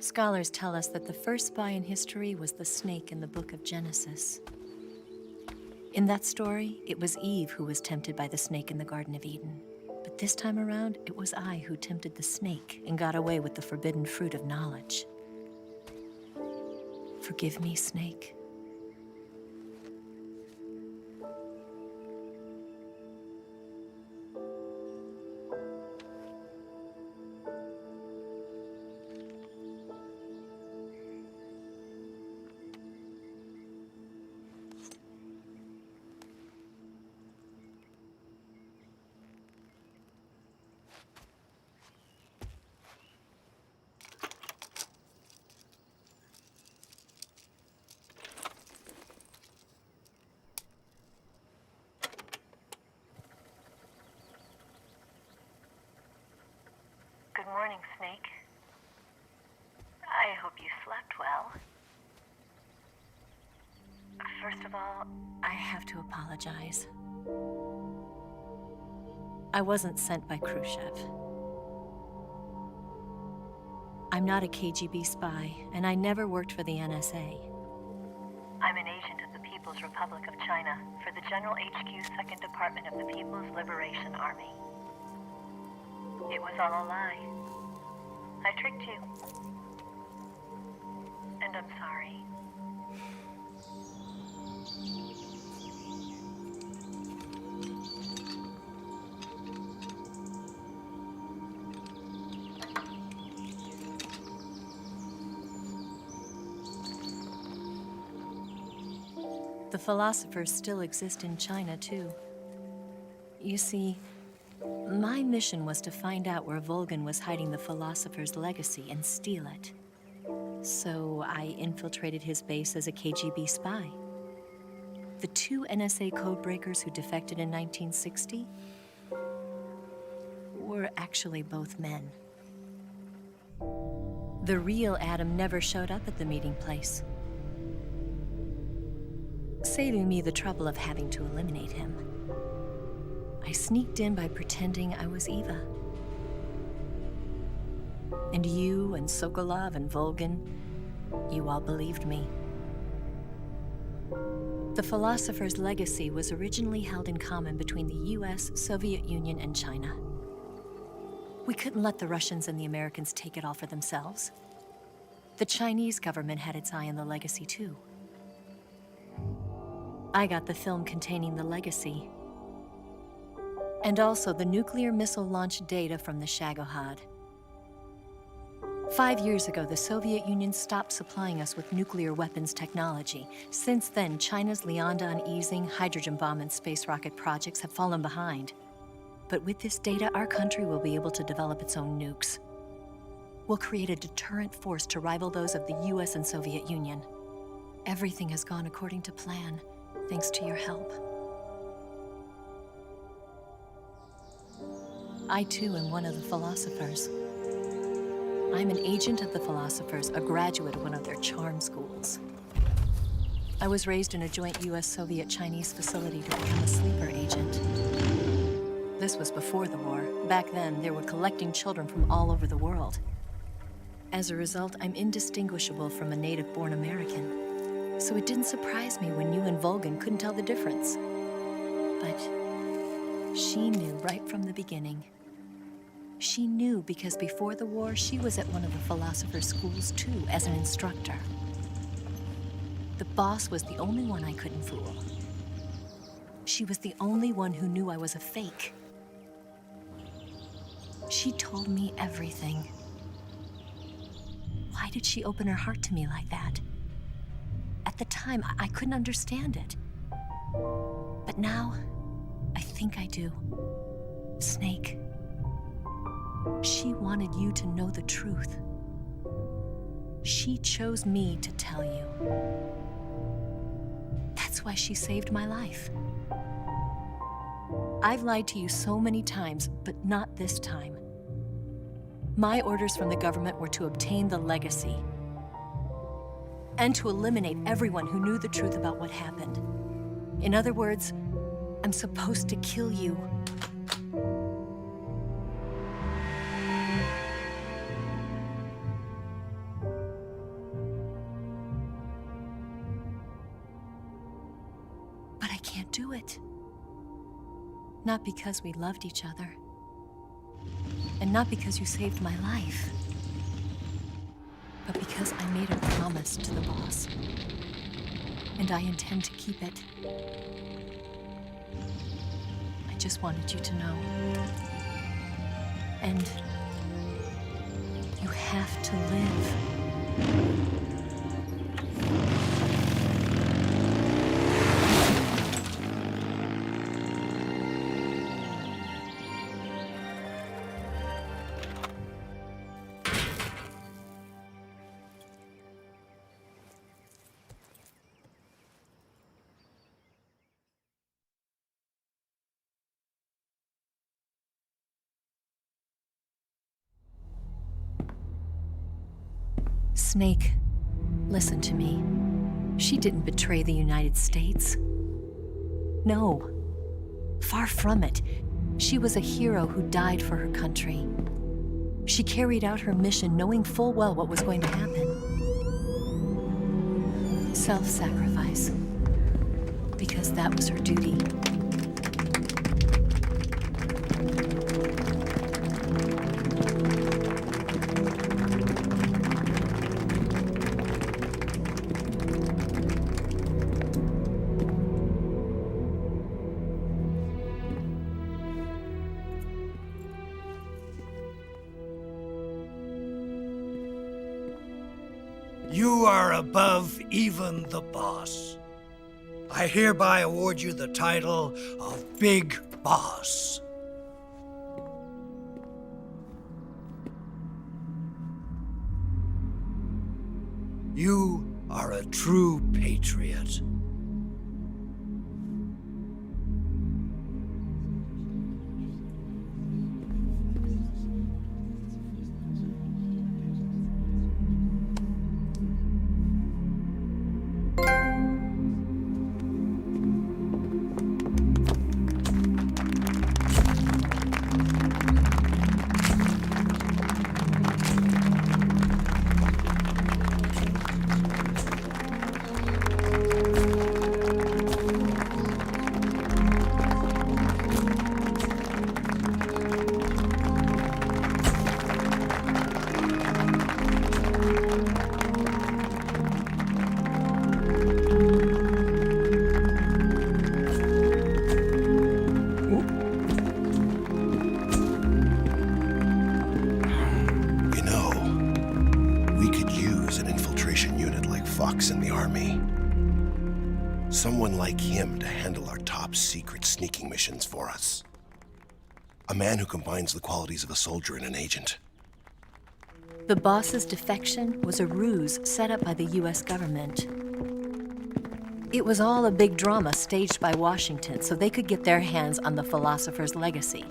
Scholars tell us that the first spy in history was the snake in the book of Genesis. In that story, it was Eve who was tempted by the snake in the Garden of Eden. But this time around, it was I who tempted the snake and got away with the forbidden fruit of knowledge. Forgive me, snake. Good morning, Snake. I hope you slept well. First of all, I have to apologize. I wasn't sent by Khrushchev. I'm not a KGB spy, and I never worked for the NSA. I'm an agent of the People's Republic of China for the General HQ 2nd Department of the People's Liberation Army. It was all a lie. I tricked you. And I'm sorry. The philosophers still exist in China, too. You see, my mission was to find out where Volgin was hiding the philosopher's legacy and steal it. So I infiltrated his base as a KGB spy. The 2 NSA codebreakers who defected in 1960 were actually both men. The real Adam never showed up at the meeting place, saving me the trouble of having to eliminate him. I sneaked in by pretending I was Eva. And you and Sokolov and Volgin, you all believed me. The philosopher's legacy was originally held in common between the US, Soviet Union, and China. We couldn't let the Russians and the Americans take it all for themselves. The Chinese government had its eye on the legacy, too. I got the film containing the legacy, and also the nuclear missile launch data from the Shagohod. 5 years ago, the Soviet Union stopped supplying us with nuclear weapons technology. Since then, China's Liaodong easing, hydrogen bomb, and space rocket projects have fallen behind. But with this data, our country will be able to develop its own nukes. We'll create a deterrent force to rival those of the US and Soviet Union. Everything has gone according to plan, thanks to your help. I, too, am one of the philosophers. I'm an agent of the philosophers, a graduate of one of their charm schools. I was raised in a joint US-Soviet-Chinese facility to become a sleeper agent. This was before the war. Back then, they were collecting children from all over the world. As a result, I'm indistinguishable from a native-born American. So it didn't surprise me when you and Volgin couldn't tell the difference. But she knew right from the beginning. She knew because before the war, she was at one of the philosopher's schools too, as an instructor. The boss was the only one I couldn't fool. She was the only one who knew I was a fake. She told me everything. Why did she open her heart to me like that? At the time, I couldn't understand it. But now, I think I do. Snake. She wanted you to know the truth. She chose me to tell you. That's why she saved my life. I've lied to you so many times, but not this time. My orders from the government were to obtain the legacy and to eliminate everyone who knew the truth about what happened. In other words, I'm supposed to kill you. Not because we loved each other. And not because you saved my life. But because I made a promise to the boss. And I intend to keep it. I just wanted you to know. And you have to live. Snake, listen to me. She didn't betray the United States. No. Far from it. She was a hero who died for her country. She carried out her mission knowing full well what was going to happen. Self-sacrifice. Because that was her duty. You are above even the boss. I hereby award you the title of Big Boss. You are a true patriot. In the army. Someone like him to handle our top secret sneaking missions for us. A man who combines the qualities of a soldier and an agent. The boss's defection was a ruse set up by the US government. It was all a big drama staged by Washington so they could get their hands on the philosopher's legacy.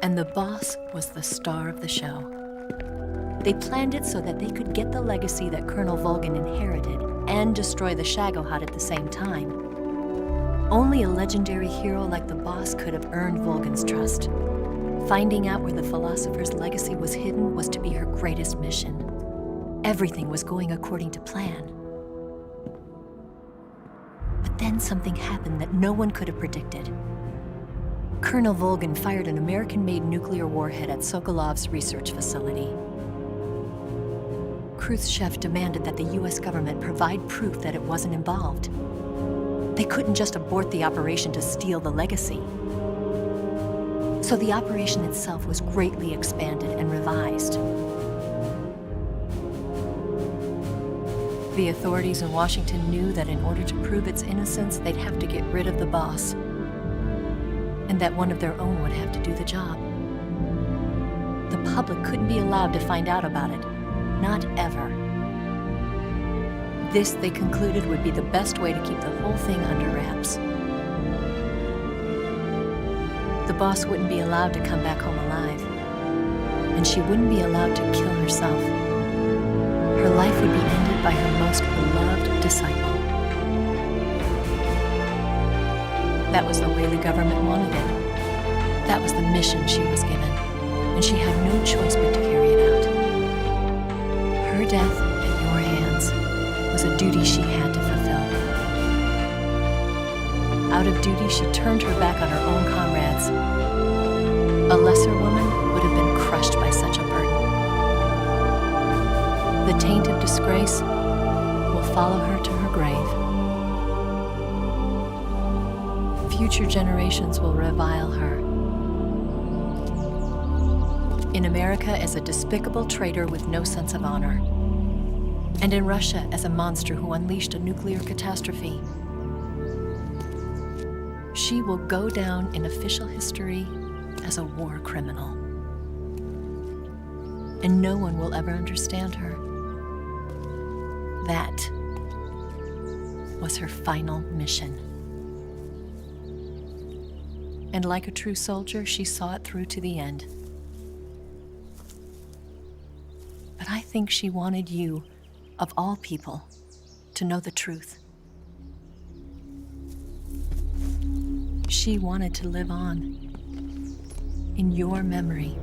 And the boss was the star of the show. They planned it so that they could get the legacy that Colonel Volgin inherited and destroy the Shagohod at the same time. Only a legendary hero like the boss could have earned Volgin's trust. Finding out where the philosopher's legacy was hidden was to be her greatest mission. Everything was going according to plan. But then something happened that no one could have predicted. Colonel Volgin fired an American-made nuclear warhead at Sokolov's research facility. Khrushchev demanded that the US government provide proof that it wasn't involved. They couldn't just abort the operation to steal the legacy. So the operation itself was greatly expanded and revised. The authorities in Washington knew that in order to prove its innocence, they'd have to get rid of the boss, and that one of their own would have to do the job. The public couldn't be allowed to find out about it. Not ever. This, they concluded, would be the best way to keep the whole thing under wraps. The boss wouldn't be allowed to come back home alive, and she wouldn't be allowed to kill herself. Her life would be ended by her most beloved disciple. That was the way the government wanted it. That was the mission she was given, and she had no choice but to carry it out. Her death at your hands was a duty she had to fulfill. Out of duty, she turned her back on her own comrades. A lesser woman would have been crushed by such a burden. The taint of disgrace will follow her to her grave. Future generations will revile her. In America as a despicable traitor with no sense of honor. And in Russia as a monster who unleashed a nuclear catastrophe. She will go down in official history as a war criminal. And no one will ever understand her. That was her final mission. And like a true soldier, she saw it through to the end. But I think she wanted you, of all people, to know the truth. She wanted to live on in your memory.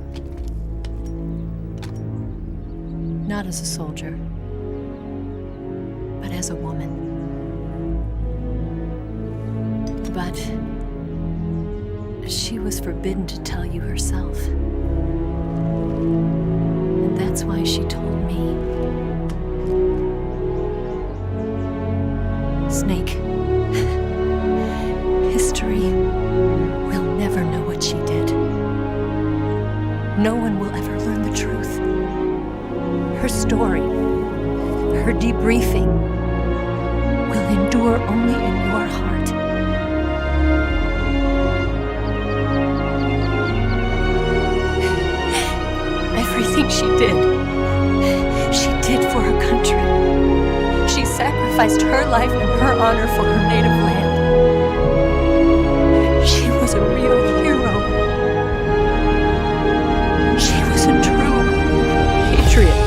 Not as a soldier, but as a woman. But she was forbidden to tell you herself. And that's why she told me. Snake, history will never know what she did. No one will ever learn the truth. Her story, her debriefing, will endure only in your heart. Everything she did for her country. She sacrificed her life and her honor for her native land. She was a real hero. She was a true patriot.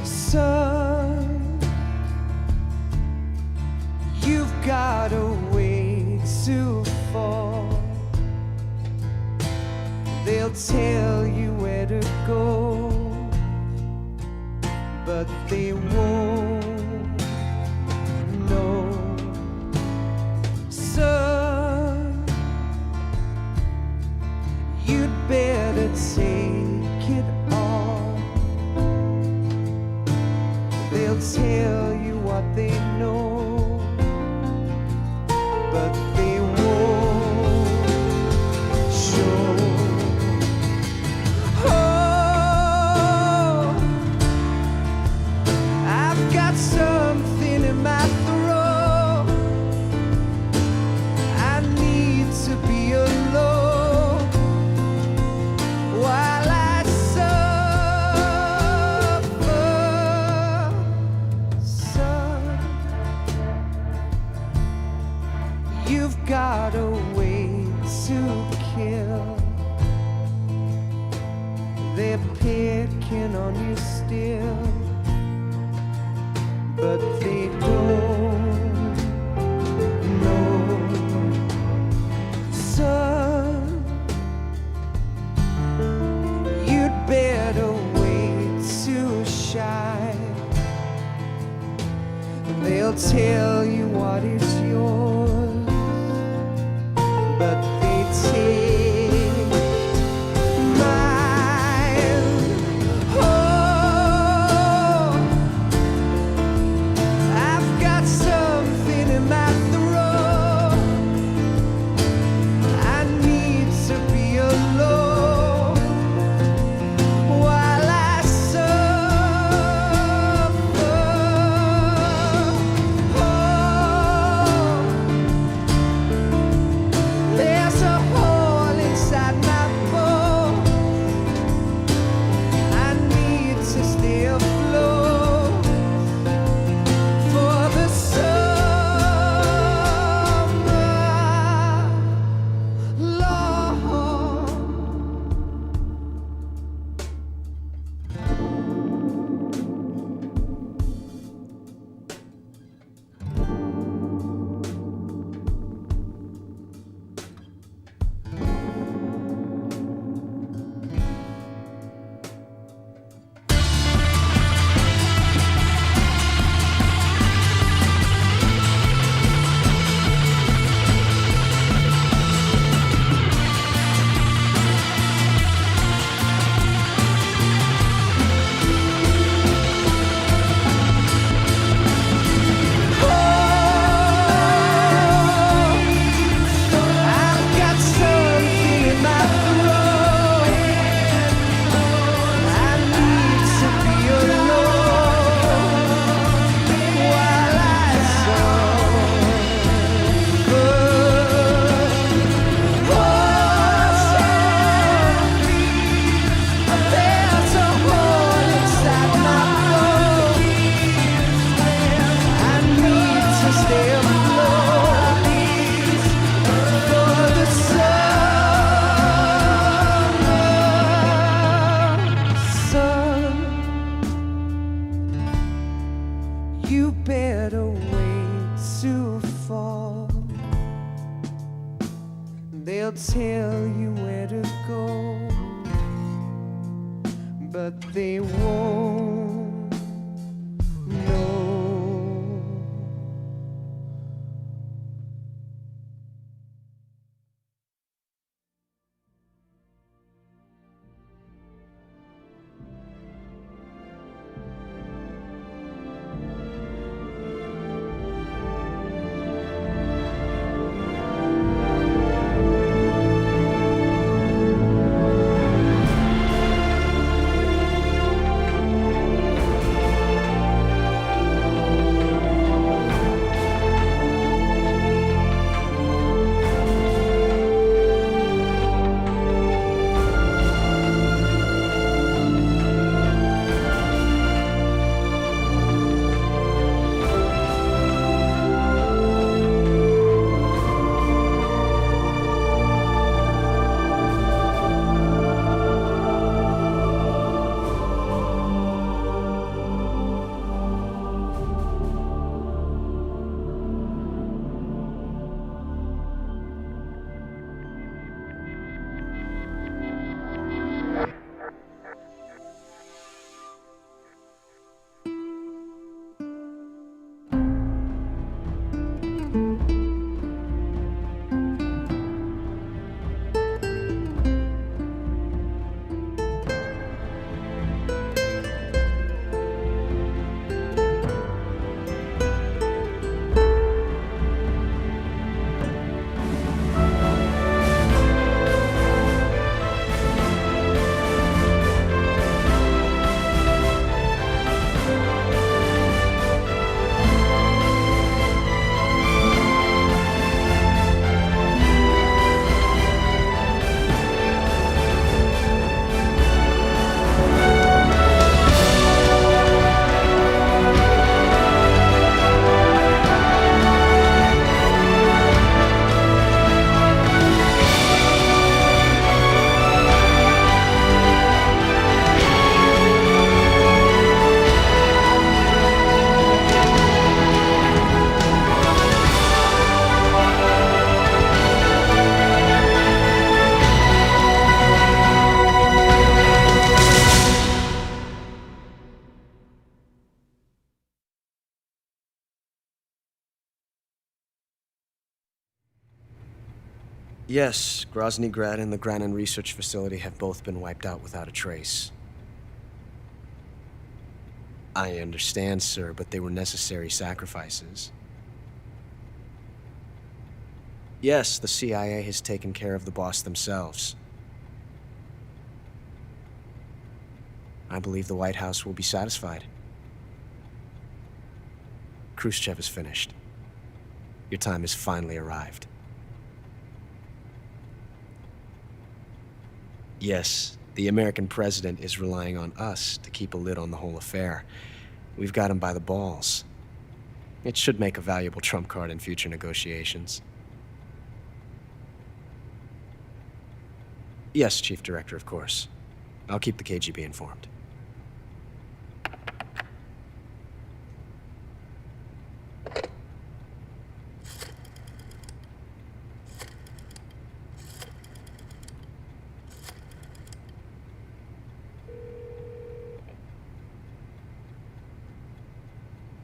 Son, you've got a way to fall. They'll tell you where to go, but they won't know. Son, you'd better take it all. They'll tell you what they know, but they won't show. Oh, I've got something in my throat. I need to be alone while I suffer. Son, you've got a way to kill. They're picking on you still, but they don't know. They'll tell you where to go, but they won't know. Yes, Grozny Grad and the Granin Research Facility have both been wiped out without a trace. I understand, sir, but they were necessary sacrifices. Yes, the CIA has taken care of the boss themselves. I believe the White House will be satisfied. Khrushchev is finished. Your time has finally arrived. Yes, the American president is relying on us to keep a lid on the whole affair. We've got him by the balls. It should make a valuable trump card in future negotiations. Yes, Chief Director, of course. I'll keep the KGB informed.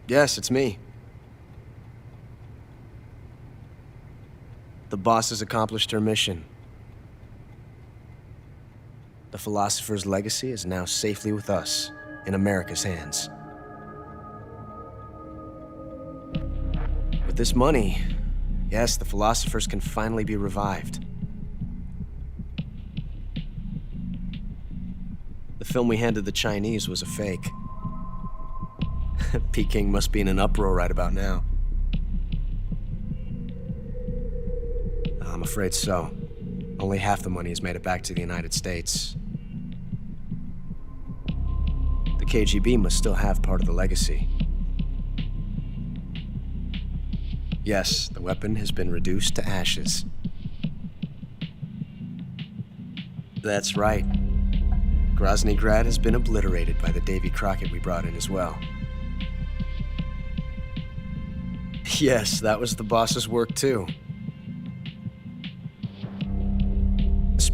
Yes, it's me. The boss has accomplished her mission. The philosopher's legacy is now safely with us, in America's hands. With this money, yes, the philosophers can finally be revived. The film we handed the Chinese was a fake. Peking must be in an uproar right about now. I'm afraid so. Only half the money has made it back to the United States. The KGB must still have part of the legacy. Yes, the weapon has been reduced to ashes. That's right. Grozny Grad has been obliterated by the Davy Crockett we brought in as well. Yes, that was the boss's work too.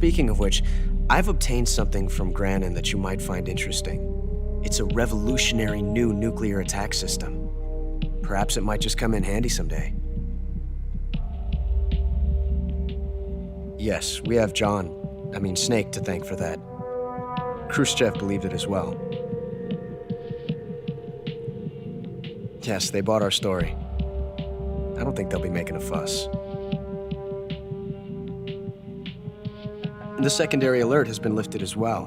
Speaking of which, I've obtained something from Granin that you might find interesting. It's a revolutionary new nuclear attack system. Perhaps it might just come in handy someday. Yes, we have Snake to thank for that. Khrushchev believed it as well. Yes, they bought our story. I don't think they'll be making a fuss. The secondary alert has been lifted as well.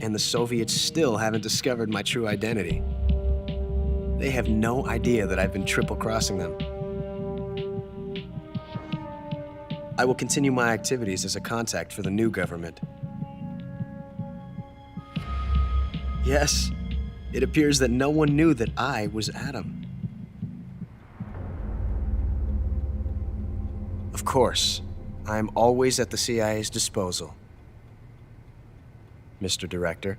And the Soviets still haven't discovered my true identity. They have no idea that I've been triple-crossing them. I will continue my activities as a contact for the new government. Yes, it appears that no one knew that I was Adam. Of course, I'm always at the CIA's disposal, Mr. Director.